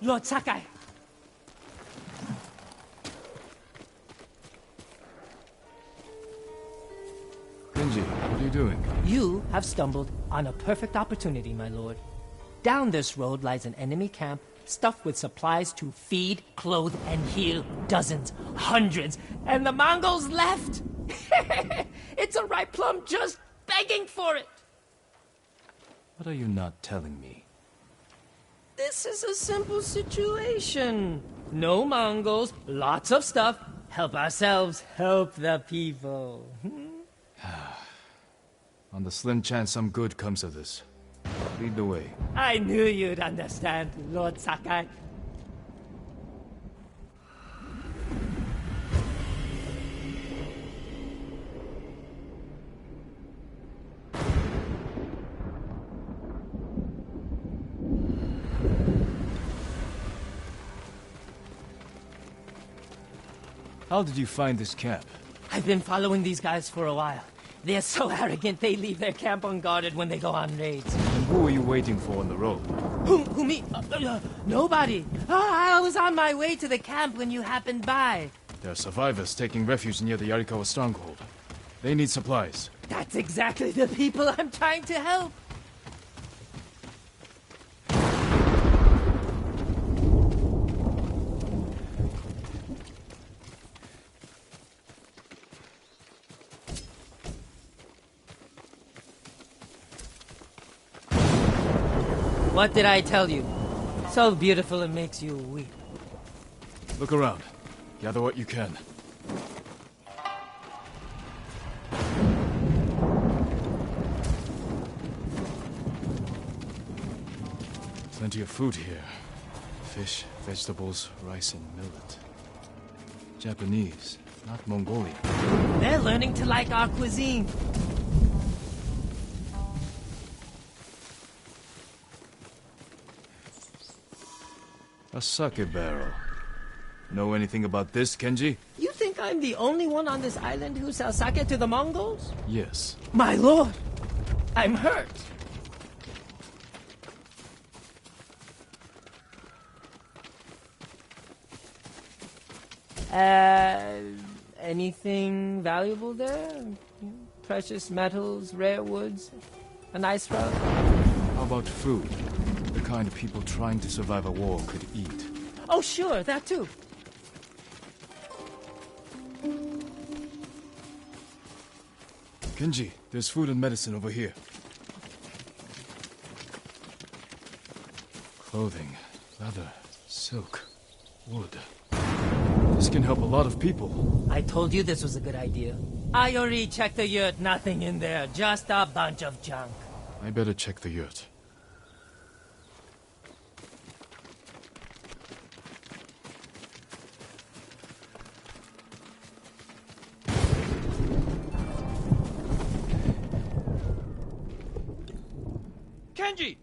Lord Sakai! Genji, what are you doing? You have stumbled on a perfect opportunity, my lord. Down this road lies an enemy camp stuffed with supplies to feed, clothe, and heal dozens, hundreds, and the Mongols left! It's a ripe plum just begging for it! What are you not telling me? This is a simple situation. No Mongols, lots of stuff. Help ourselves, help the people. On the slim chance some good comes of this, lead the way. I knew you'd understand, Lord Sakai. How did you find this camp? I've been following these guys for a while. They're so arrogant they leave their camp unguarded when they go on raids. And who were you waiting for on the road? Who me? Nobody. I was on my way to the camp when you happened by. There are survivors taking refuge near the Yarikawa stronghold. They need supplies. That's exactly the people I'm trying to help. What did I tell you? So beautiful it makes you weep. Look around. Gather what you can. Plenty of food here. Fish, vegetables, rice, and millet. Japanese, not Mongolian. They're learning to like our cuisine. A sake barrel. Know anything about this, Kenji? You think I'm the only one on this island who sells sake to the Mongols? Yes. My lord, I'm hurt. Anything valuable there? Precious metals, rare woods, a nice rug? How about food? The kind people trying to survive a war could eat. Oh, sure, that too. Kenji, there's food and medicine over here. Clothing, leather, silk, wood. This can help a lot of people. I told you this was a good idea. I already checked the yurt, nothing in there, just a bunch of junk. I better check the yurt. Kenji!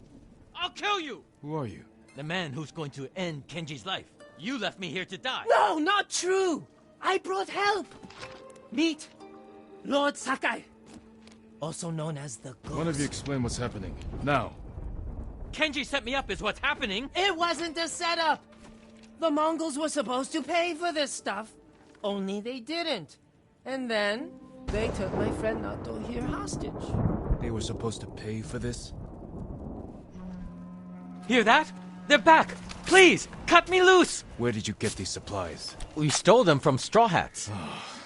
I'll kill you! Who are you? The man who's going to end Kenji's life. You left me here to die. No, not true! I brought help! Meet Lord Sakai, also known as the Ghost. One of you explain what's happening. Now. Kenji set me up is what's happening. It wasn't a setup! The Mongols were supposed to pay for this stuff, only they didn't. And then, they took my friend Nato here hostage. They were supposed to pay for this? Hear that? They're back! Please, cut me loose! Where did you get these supplies? We stole them from Straw Hats.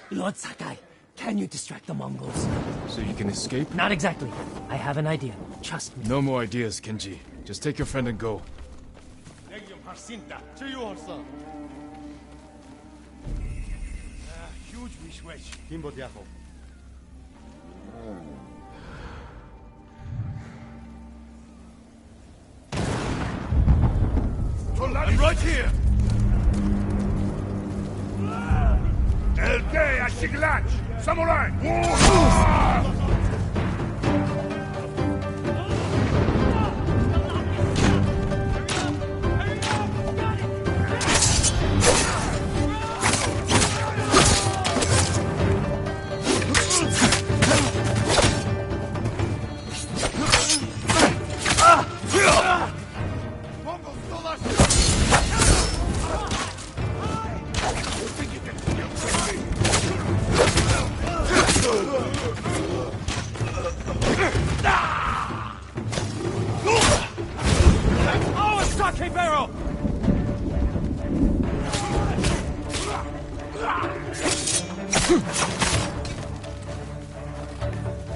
Lord Sakai, can you distract the Mongols? So you can escape? Not exactly. I have an idea. Trust me. No more ideas, Kenji. Just take your friend and go. I'm right here! El Gay Ashiglach! Samurai!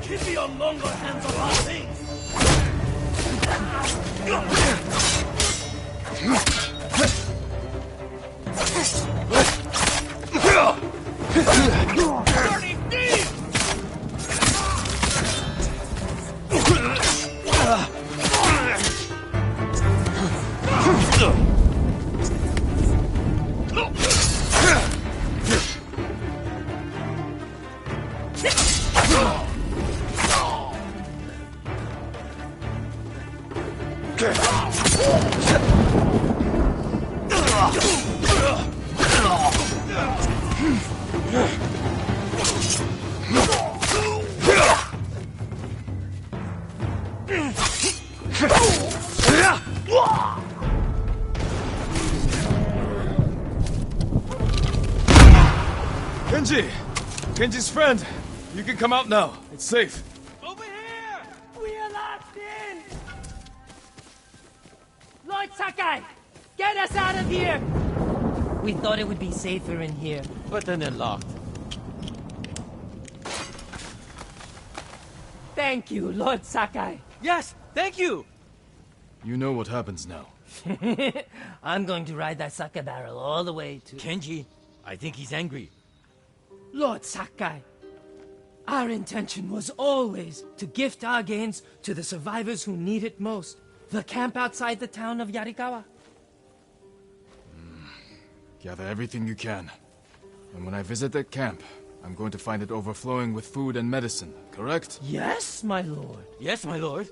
Keep your Mongol hands off our things! Dirty thief! Kenji! Kenji's friend! You can come out now. It's safe. Over here! We are locked in! Lord Sakai! Get us out of here! We thought it would be safer in here. But then they're locked. Thank you, Lord Sakai. Yes, thank you! You know what happens now. I'm going to ride that sake barrel all the way to... Kenji, I think he's angry. Lord Sakai, our intention was always to gift our gains to the survivors who need it most. The camp outside the town of Yarikawa. Gather everything you can. And when I visit that camp, I'm going to find it overflowing with food and medicine, correct? Yes, my lord. Yes, my lord.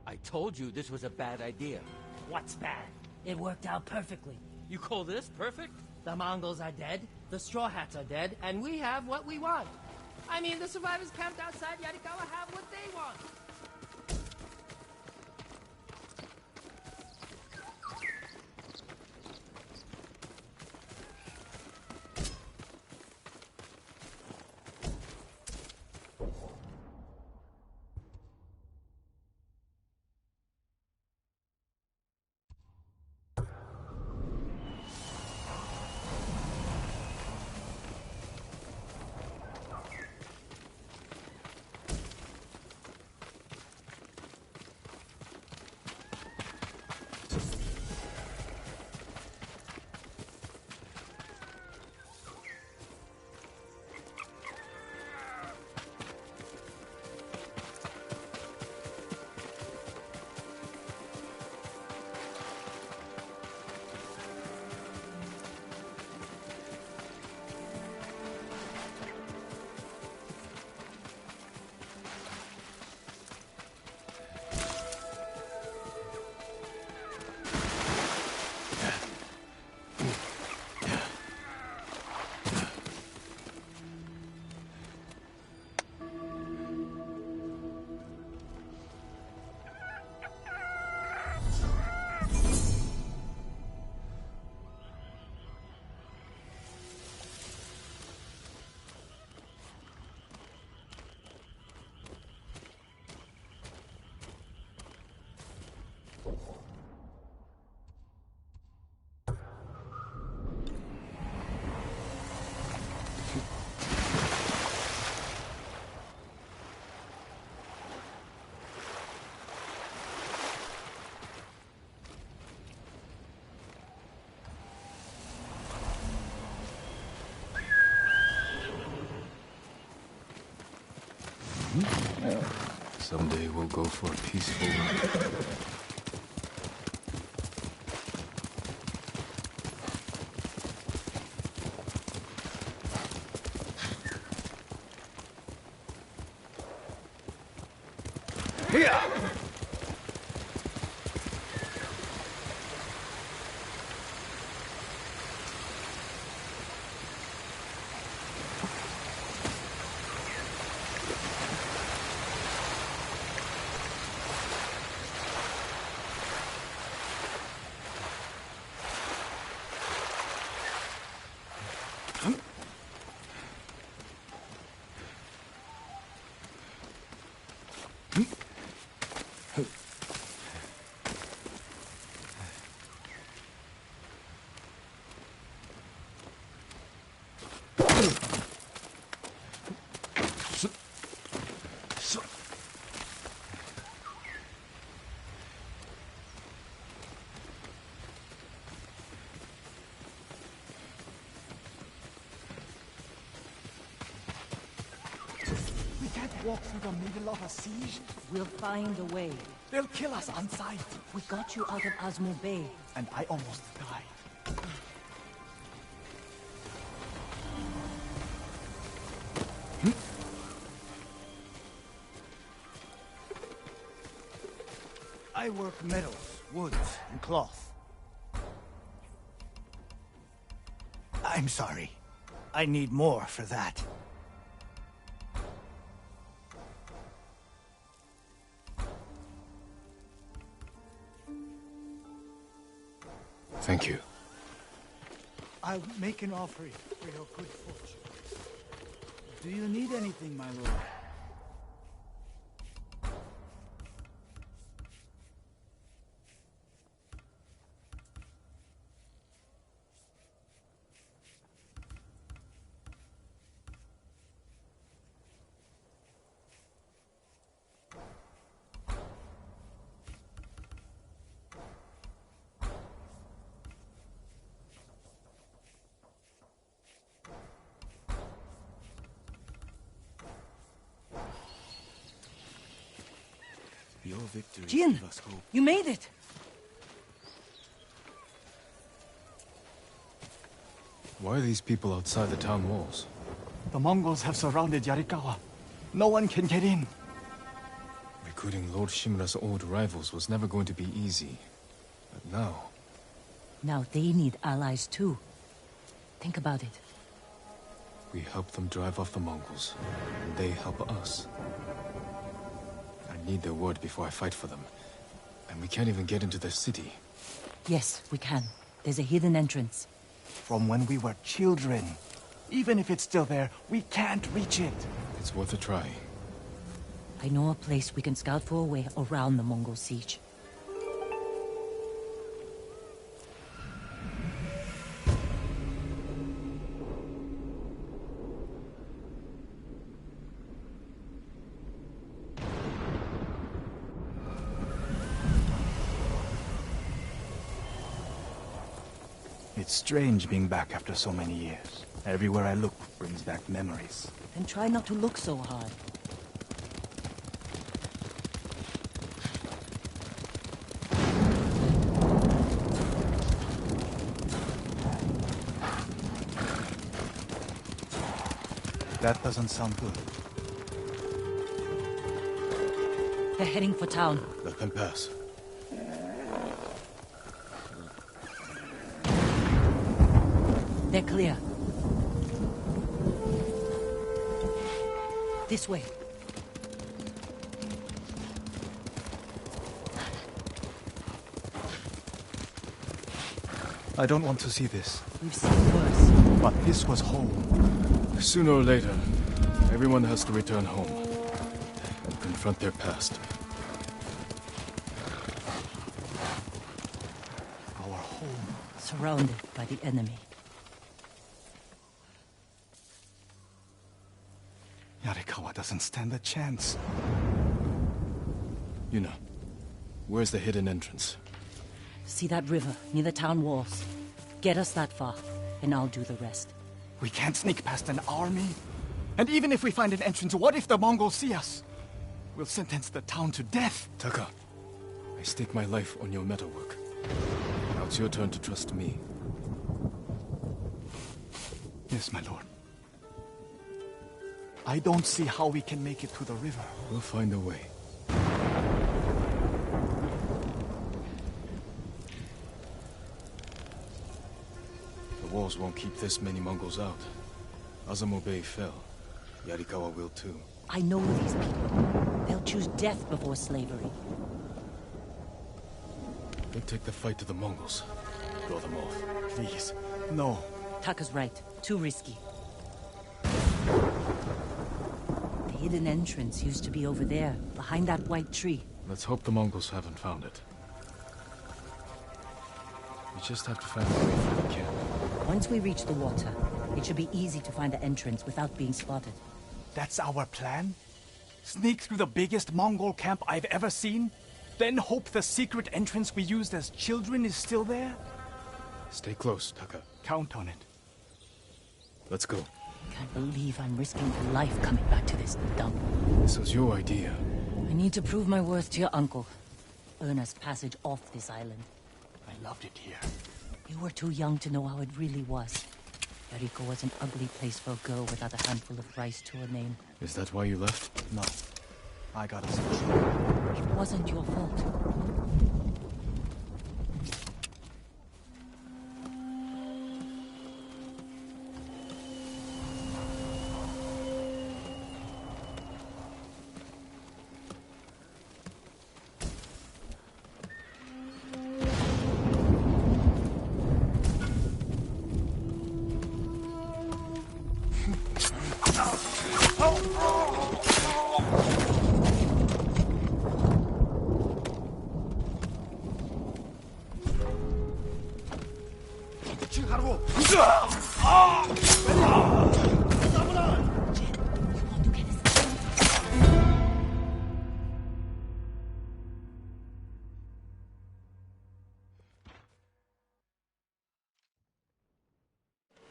I told you this was a bad idea. What's bad? It worked out perfectly. You call this perfect? The Mongols are dead, the Straw Hats are dead, and we have what we want. I mean, the survivors camped outside Yarikawa have what they want. Someday we'll go for a peaceful ride. walk through the middle of a siege? We'll find a way. They'll kill us on sight. We got you out of Asmo Bay. And I almost died. I work metals, woods, and cloth. I'm sorry. I need more for that. Thank you. I'll make an offering for your good fortune. Do you need anything, my lord? Your victory Jin, gave us hope. you made it! Why are these people outside the town walls? The Mongols have surrounded Yarikawa. No one can get in. Recruiting Lord Shimura's old rivals was never going to be easy. But now... Now they need allies too. Think about it. we help them drive off the Mongols, and they help us. I need their word before I fight for them. And we can't even get into their city. Yes, we can. There's a hidden entrance. From when we were children. Even if it's still there, we can't reach it. It's worth a try. I know a place we can scout for a way around the Mongol siege. It's strange being back after so many years. Everywhere I look brings back memories. Then try not to look so hard. That doesn't sound good. They're heading for town. Let them pass. They're clear. This way. I don't want to see this. We've seen worse. But this was home. Sooner or later, everyone has to return home and confront their past. Our home. Surrounded by the enemy. Yarikawa doesn't stand a chance. Yuna, where's the hidden entrance? See that river near the town walls? Get us that far, and I'll do the rest. We can't sneak past an army. And even if we find an entrance, what if the Mongols see us? We'll sentence the town to death. Taka, I stake my life on your metalwork. Now it's your turn to trust me. Yes, my lord. I don't see how we can make it to the river. We'll find a way. The walls won't keep this many Mongols out. Azamo Bay fell. Yarikawa will too. I know these people. They'll choose death before slavery. They'll take the fight to the Mongols. Throw them off. Please, no. Taka's right. Too risky. The hidden entrance used to be over there, behind that white tree. Let's hope the Mongols haven't found it. We just have to find a way through the camp. Once we reach the water, it should be easy to find the entrance without being spotted. That's our plan? Sneak through the biggest Mongol camp I've ever seen? Then hope the secret entrance we used as children is still there? Stay close, Taka. Count on it. Let's go. Can't believe I'm risking my life coming back to this dump. This was your idea. I need to prove my worth to your uncle. Earn us passage off this island. I loved it here. You were too young to know how it really was. Yariko was an ugly place for a girl without a handful of rice to her name. Is that why you left? No. I got us in trouble. It wasn't your fault.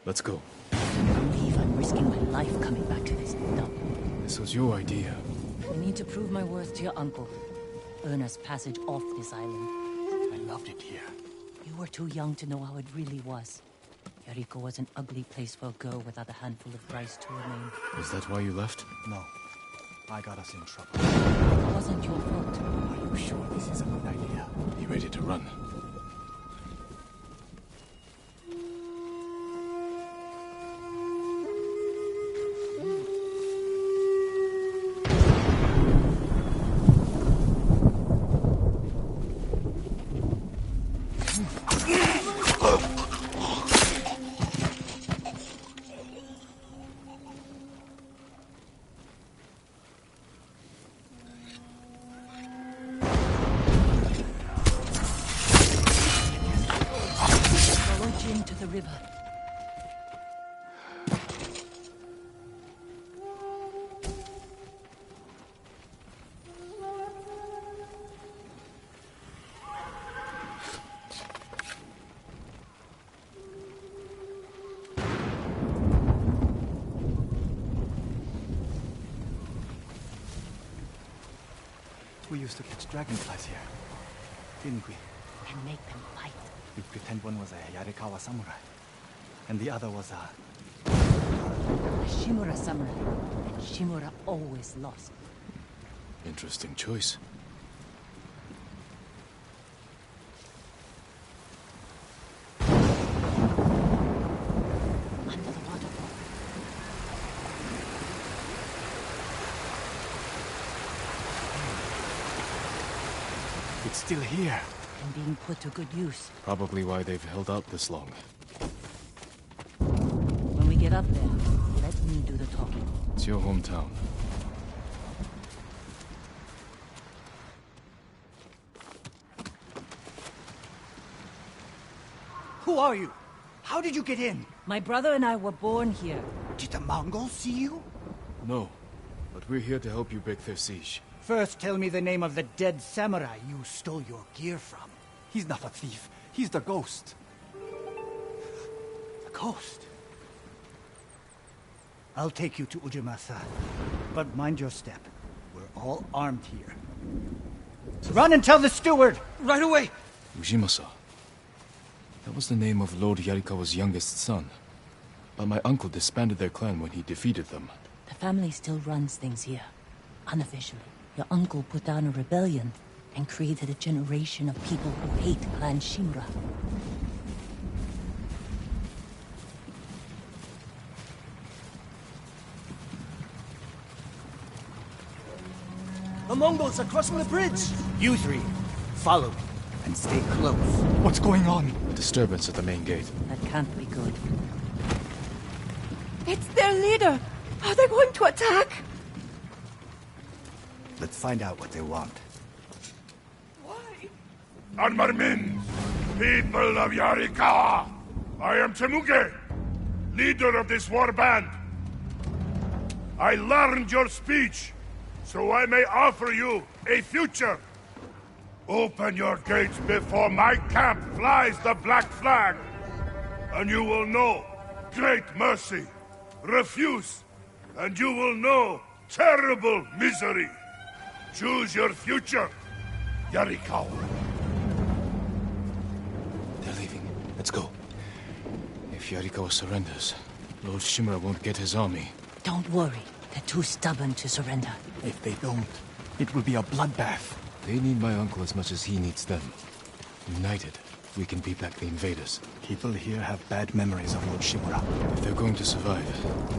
Let's go. I can't believe I'm risking my life coming back to this dump. This was your idea. I need to prove my worth to your uncle. Earn us passage off this island. I loved it here. You were too young to know how it really was. Yariko was an ugly place for a girl without a handful of rice to her name. Is that why you left? No. I got us in trouble. It wasn't your fault. Are you sure this is a good idea? You ready to run? Into the river. We used to catch dragonflies here, didn't we? And make them fight. We pretend one was a Yarikawa samurai, and the other was a Shimura samurai, and Shimura always lost. Interesting choice. Under the waterfall. It's still here. And being put to good use. Probably why they've held out this long. When we get up there, let me do the talking. It's your hometown. Who are you? How did you get in? My brother and I were born here. Did the Mongols see you? No, but we're here to help you break their siege. First, tell me the name of the dead samurai you stole your gear from. He's not a thief. He's the ghost. The ghost? I'll take you to Ujimasa. But mind your step. We're all armed here. Run and tell the steward! Right away! Ujimasa. That was the name of Lord Yarikawa's youngest son. But my uncle disbanded their clan when he defeated them. The family still runs things here. Unofficially. Your uncle put down a rebellion and created a generation of people who hate Clan Shimura. The Mongols are crossing the bridge! You three, follow me and stay close. What's going on? A disturbance at the main gate. That can't be good. It's their leader! Are they going to attack? Let's find out what they want. Armarmin, people of Yarikawa, I am Temuge, leader of this war band. I learned your speech, so I may offer you a future. Open your gates before my camp flies the black flag, and you will know great mercy refuse, and you will know terrible misery. Choose your future, Yarikawa. They're leaving. Let's go. If Yarikawa surrenders, Lord Shimura won't get his army. Don't worry. They're too stubborn to surrender. If they don't, it will be a bloodbath. They need my uncle as much as he needs them. United, we can beat back the invaders. People here have bad memories of Lord Shimura. If they're going to survive,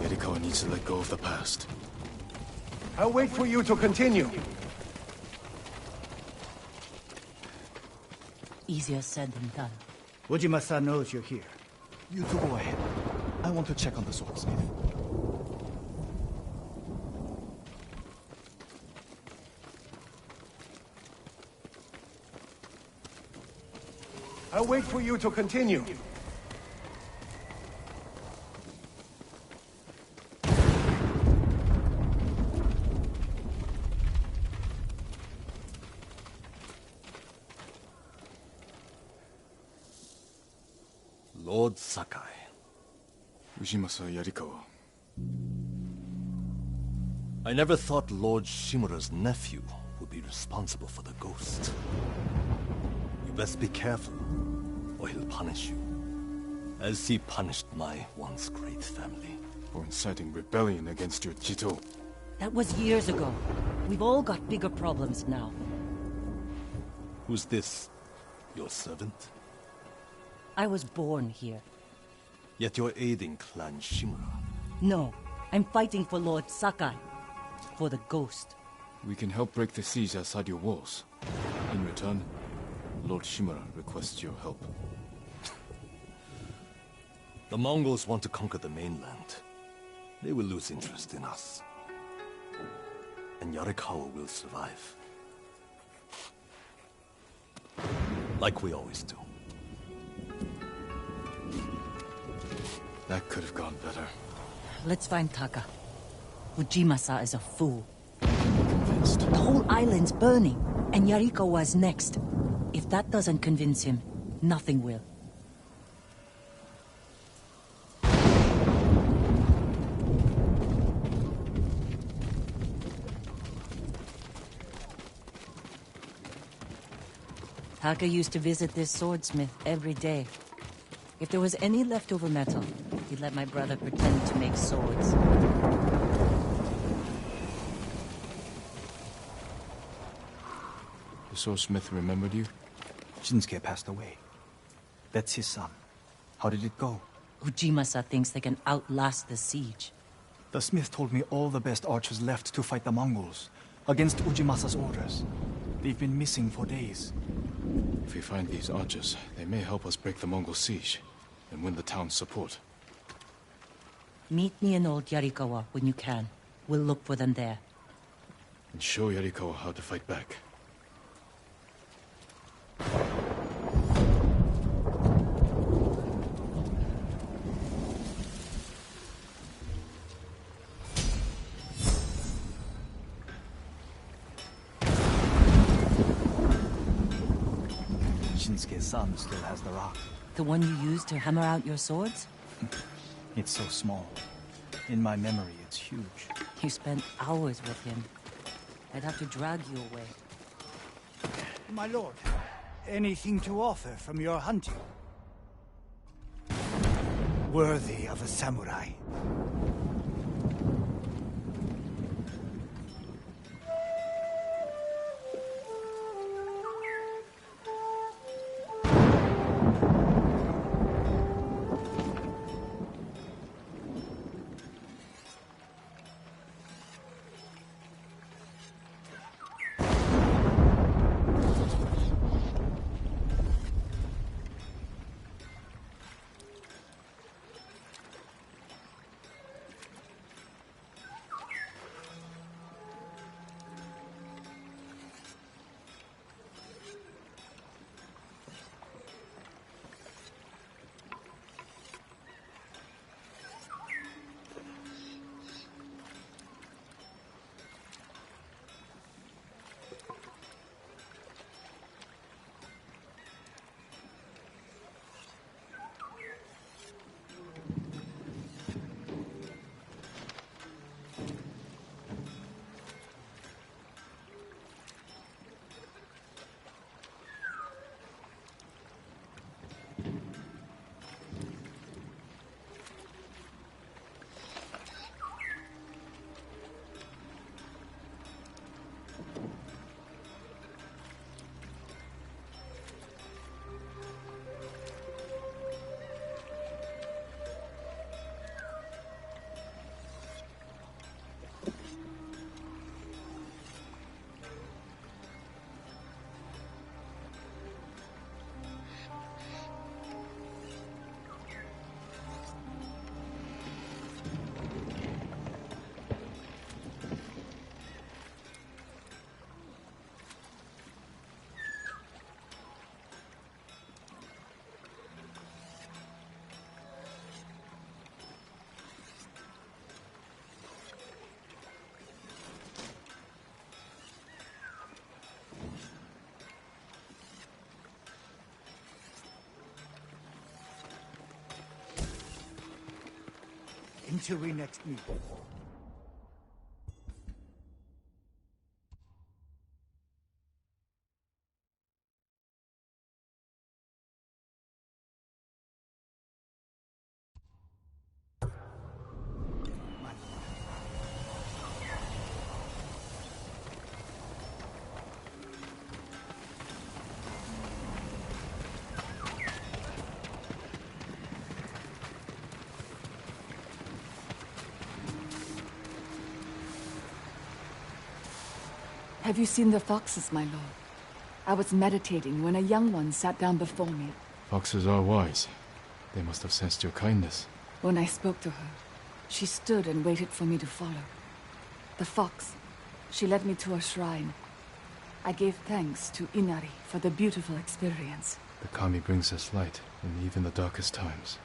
Yarikawa needs to let go of the past. I'll wait for you to continue. Easier said than done. Ujima-san knows you're here. You two go ahead. I want to check on the swordsmith. I'll wait for you to continue. Lord Sakai. Ujimasa Yarikawa. I never thought Lord Shimura's nephew would be responsible for the ghost. You best be careful, or he'll punish you. As he punished my once great family. For inciting rebellion against your Jito. That was years ago. We've all got bigger problems now. Who's this? Your servant? I was born here. Yet you're aiding Clan Shimura. No, I'm fighting for Lord Sakai. For the ghost. We can help break the siege outside your walls. In return, Lord Shimura requests your help. The Mongols want to conquer the mainland. They will lose interest in us. And Yarikawa will survive. Like we always do. That could have gone better. Let's find Taka. Ujimasa is a fool. Convinced. The whole island's burning, and Yarikawa's next. If that doesn't convince him, nothing will. Taka used to visit this swordsmith every day. If there was any leftover metal, he'd let my brother pretend to make swords. The swordsmith remembered you? Shinsuke passed away. That's his son. How did it go? Ujimasa thinks they can outlast the siege. The smith told me all the best archers left to fight the Mongols, against Ujimasa's orders. They've been missing for days. If we find these archers, they may help us break the Mongol siege and win the town's support. Meet me in old Yarikawa when you can. We'll look for them there. And show Yarikawa how to fight back. Shinsuke's son still has the rock. The one you used to hammer out your swords? It's so small. In my memory, it's huge. You spent hours with him. I'd have to drag you away. My lord, anything to offer from your hunting? Worthy of a samurai. until we next meet. Have you seen the foxes, my lord? I was meditating when a young one sat down before me. Foxes are wise. They must have sensed your kindness. When I spoke to her, she stood and waited for me to follow. The fox, she led me to a shrine. I gave thanks to Inari for the beautiful experience. The kami brings us light in even the darkest times.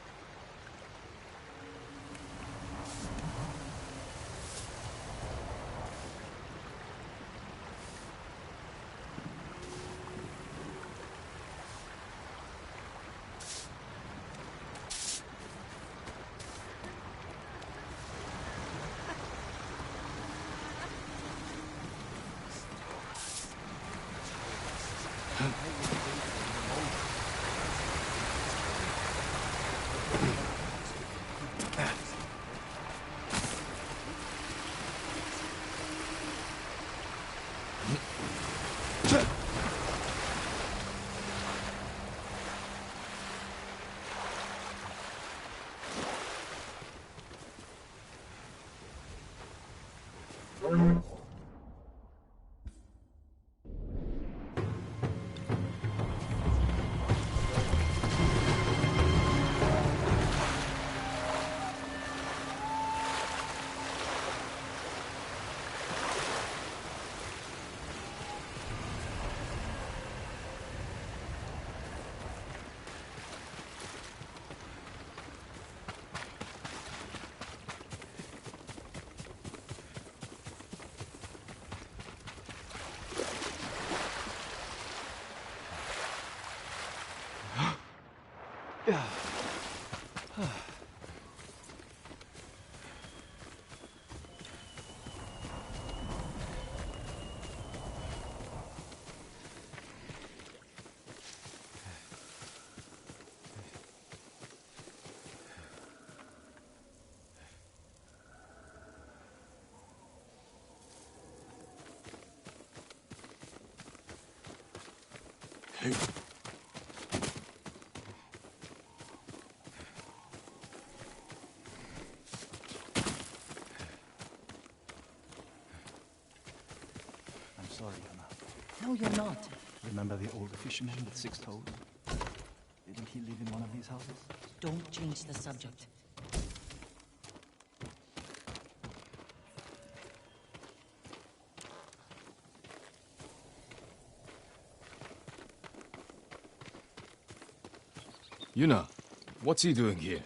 I'm sorry, Yuna. No, you're not. Remember the old fisherman with 6 toes? Didn't he live in one of these houses? Don't change the subject. Yuna, what's he doing here?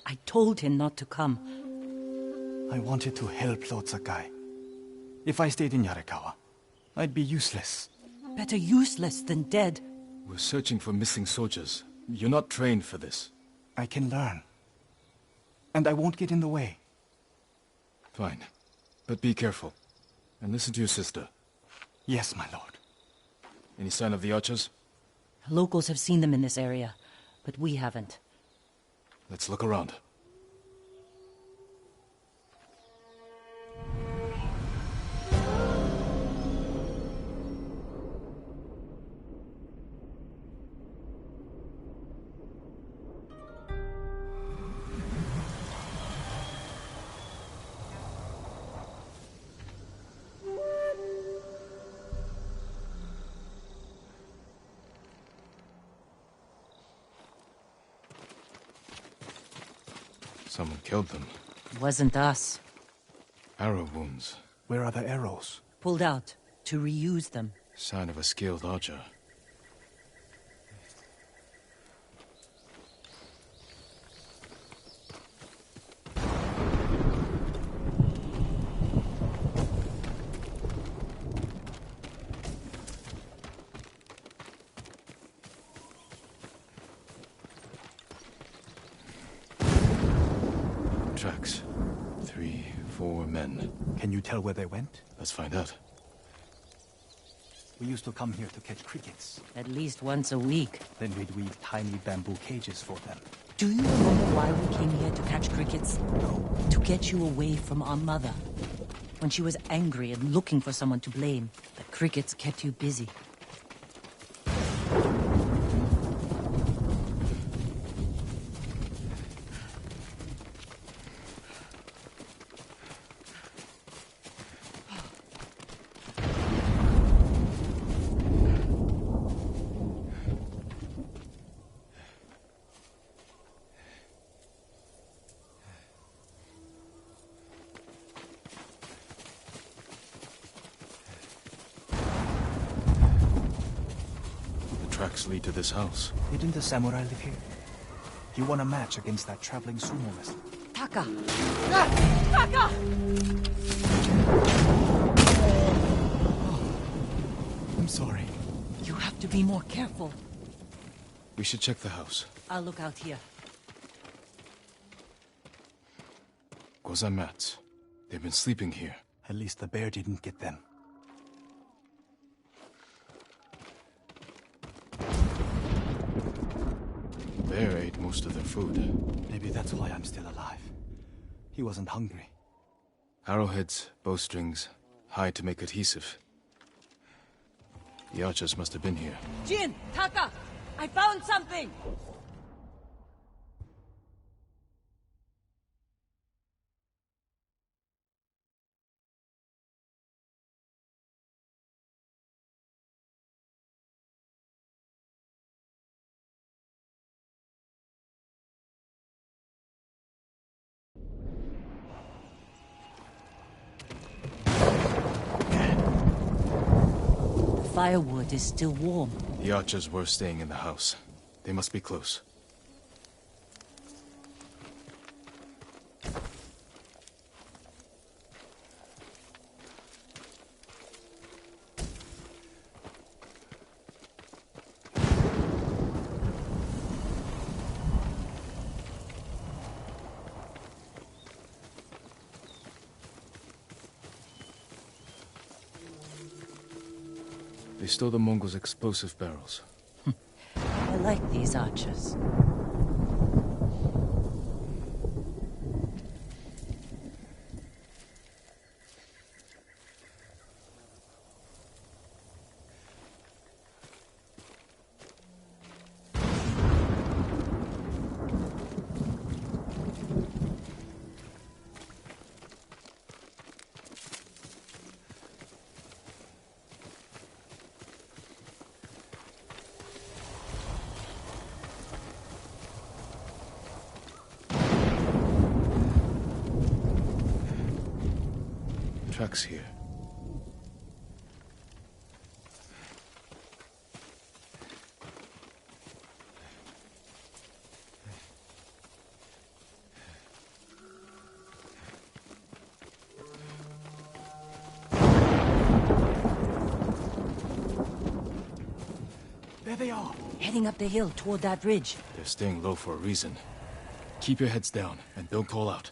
I told him not to come. I wanted to help Lord Sakai. If I stayed in Yarikawa, I'd be useless. Better useless than dead. We're searching for missing soldiers. You're not trained for this. I can learn. And I won't get in the way. Fine. But be careful. And listen to your sister. Yes, my lord. Any sign of the archers? Locals have seen them in this area, but we haven't. Let's look around. Someone killed them. Wasn't us. Arrow wounds. Where are the arrows? Pulled out to reuse them. Sign of a skilled archer. tracks. 3, 4 men. Can you tell where they went? Let's find out. We used to come here to catch crickets. At least once a week. Then we'd weave tiny bamboo cages for them. Do you remember why we came here to catch crickets? No. To get you away from our mother. When she was angry and looking for someone to blame, the crickets kept you busy. Tracks lead to this house. Didn't the samurai live here? He won a match against that traveling sumo wrestler. Taka! Taka! I'm sorry. You have to be more careful. We should check the house. I'll look out here. Gozan mats. They've been sleeping here. At least the bear didn't get them. The bear ate most of their food. Maybe that's why I'm still alive. He wasn't hungry. Arrowheads, bowstrings, hide to make adhesive. The archers must have been here. Jin! Taka! I found something! Firewood is still warm. The archers were staying in the house. They must be close. They stole the Mongols' explosive barrels. I like these archers. Tracks here. There they are. Heading up the hill toward that ridge. They're staying low for a reason. Keep your heads down and don't call out.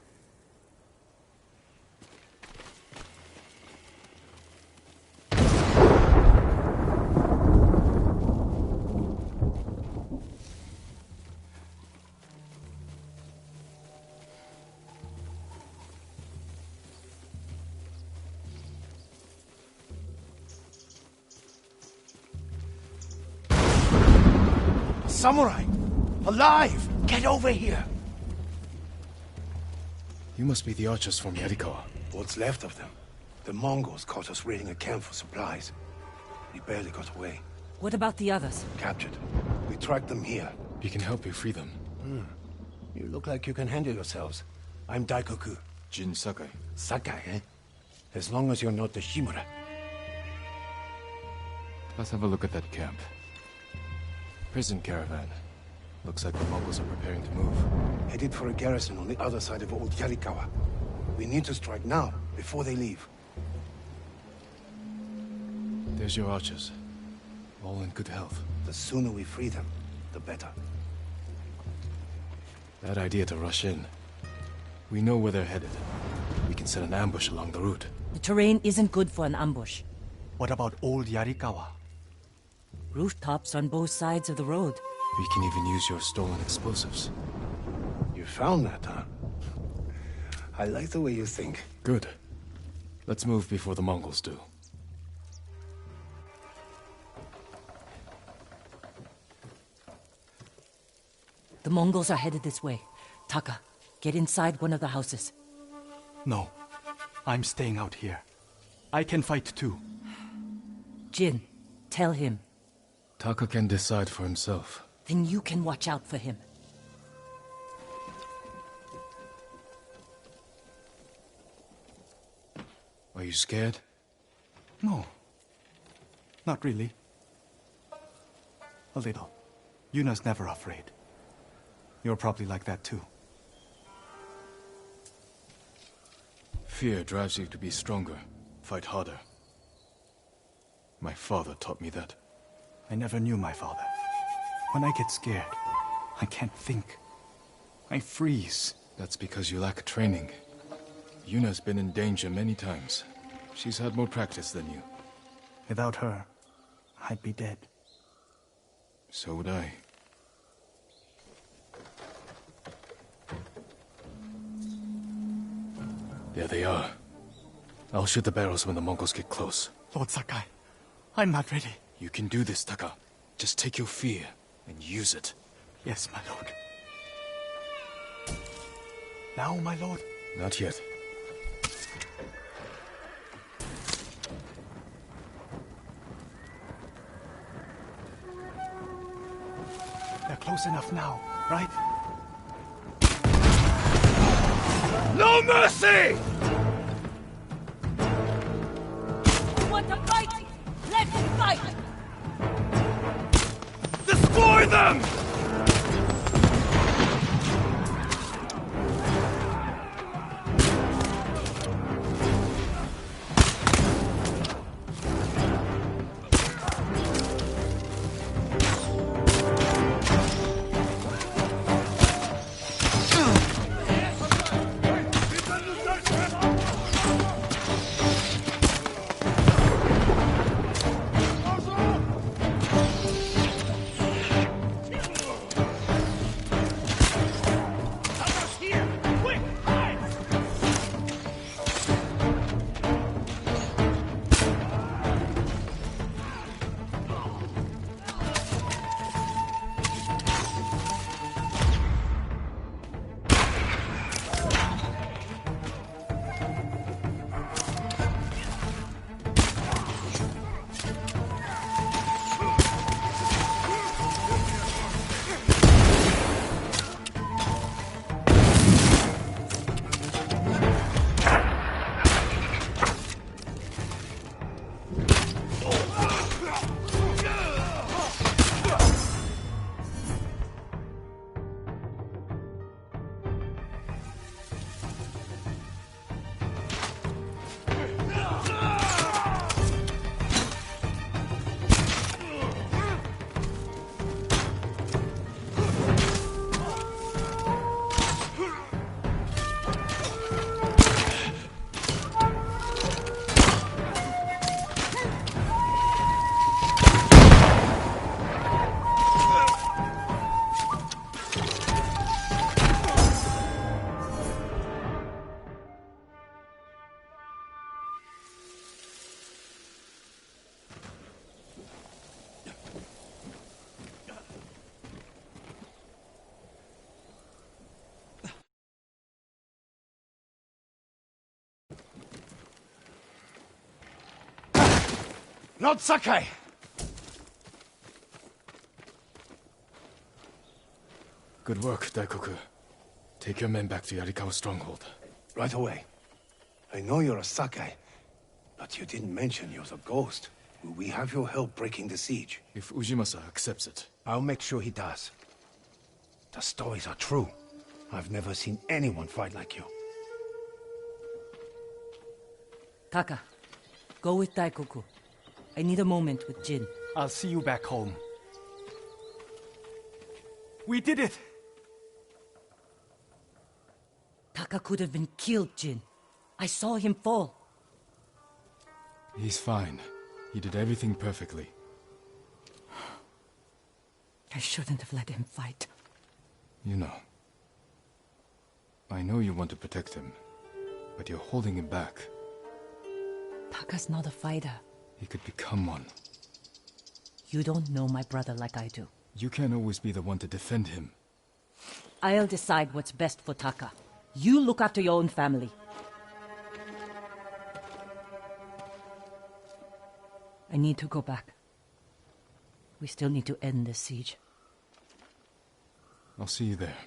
Samurai! Alive! Get over here! You must be the archers from Yarikawa. What's left of them? The Mongols caught us raiding a camp for supplies. We barely got away. What about the others? Captured. We tracked them here. We can help you free them. You look like you can handle yourselves. I'm Daikoku. Jin Sakai. Sakai, eh? As long as you're not the Shimura. Let's have a look at that camp. Prison caravan. Looks like the Mongols are preparing to move. Headed for a garrison on the other side of Old Yarikawa. We need to strike now, before they leave. There's your archers. All in good health. The sooner we free them, the better. Bad idea to rush in. We know where they're headed. We can set an ambush along the route. The terrain isn't good for an ambush. What about old Yarikawa? Rooftops on both sides of the road. We can even use your stolen explosives. You found that, huh? I like the way you think. Good. Let's move before the Mongols do. The Mongols are headed this way. Taka, get inside one of the houses. No. I'm staying out here. I can fight too. Jin, tell him. Taka can decide for himself. Then you can watch out for him. Are you scared? No. Not really. A little. Yuna's never afraid. You're probably like that too. Fear drives you to be stronger, fight harder. My father taught me that. I never knew my father. When I get scared, I can't think. I freeze. That's because you lack training. Yuna's been in danger many times. She's had more practice than you. Without her, I'd be dead. So would I. There they are. I'll shoot the barrels when the Mongols get close. Lord Sakai, I'm not ready. You can do this, Taka. Just take your fear and use it. Yes, my lord. Now, my lord? Not yet. They're close enough now, right? No mercy! You want to fight? Let's fight! Destroy them! Lord Sakai! Good work, Daikoku. Take your men back to Yarikawa stronghold. Right away. I know you're a Sakai, but you didn't mention you're a ghost. Will we have your help breaking the siege? If Ujimasa accepts it. I'll make sure he does. The stories are true. I've never seen anyone fight like you. Taka, go with Daikoku. I need a moment with Jin. I'll see you back home. We did it! Taka. Taka could have been killed, Jin. I saw him fall. He's fine. He did everything perfectly. I shouldn't have let him fight. You know, I know you want to protect him, but you're holding him back. Taka's not a fighter. He could become one. You don't know my brother like I do. You can't always be the one to defend him. I'll decide what's best for Taka. You look after your own family. I need to go back. We still need to end this siege. I'll see you there.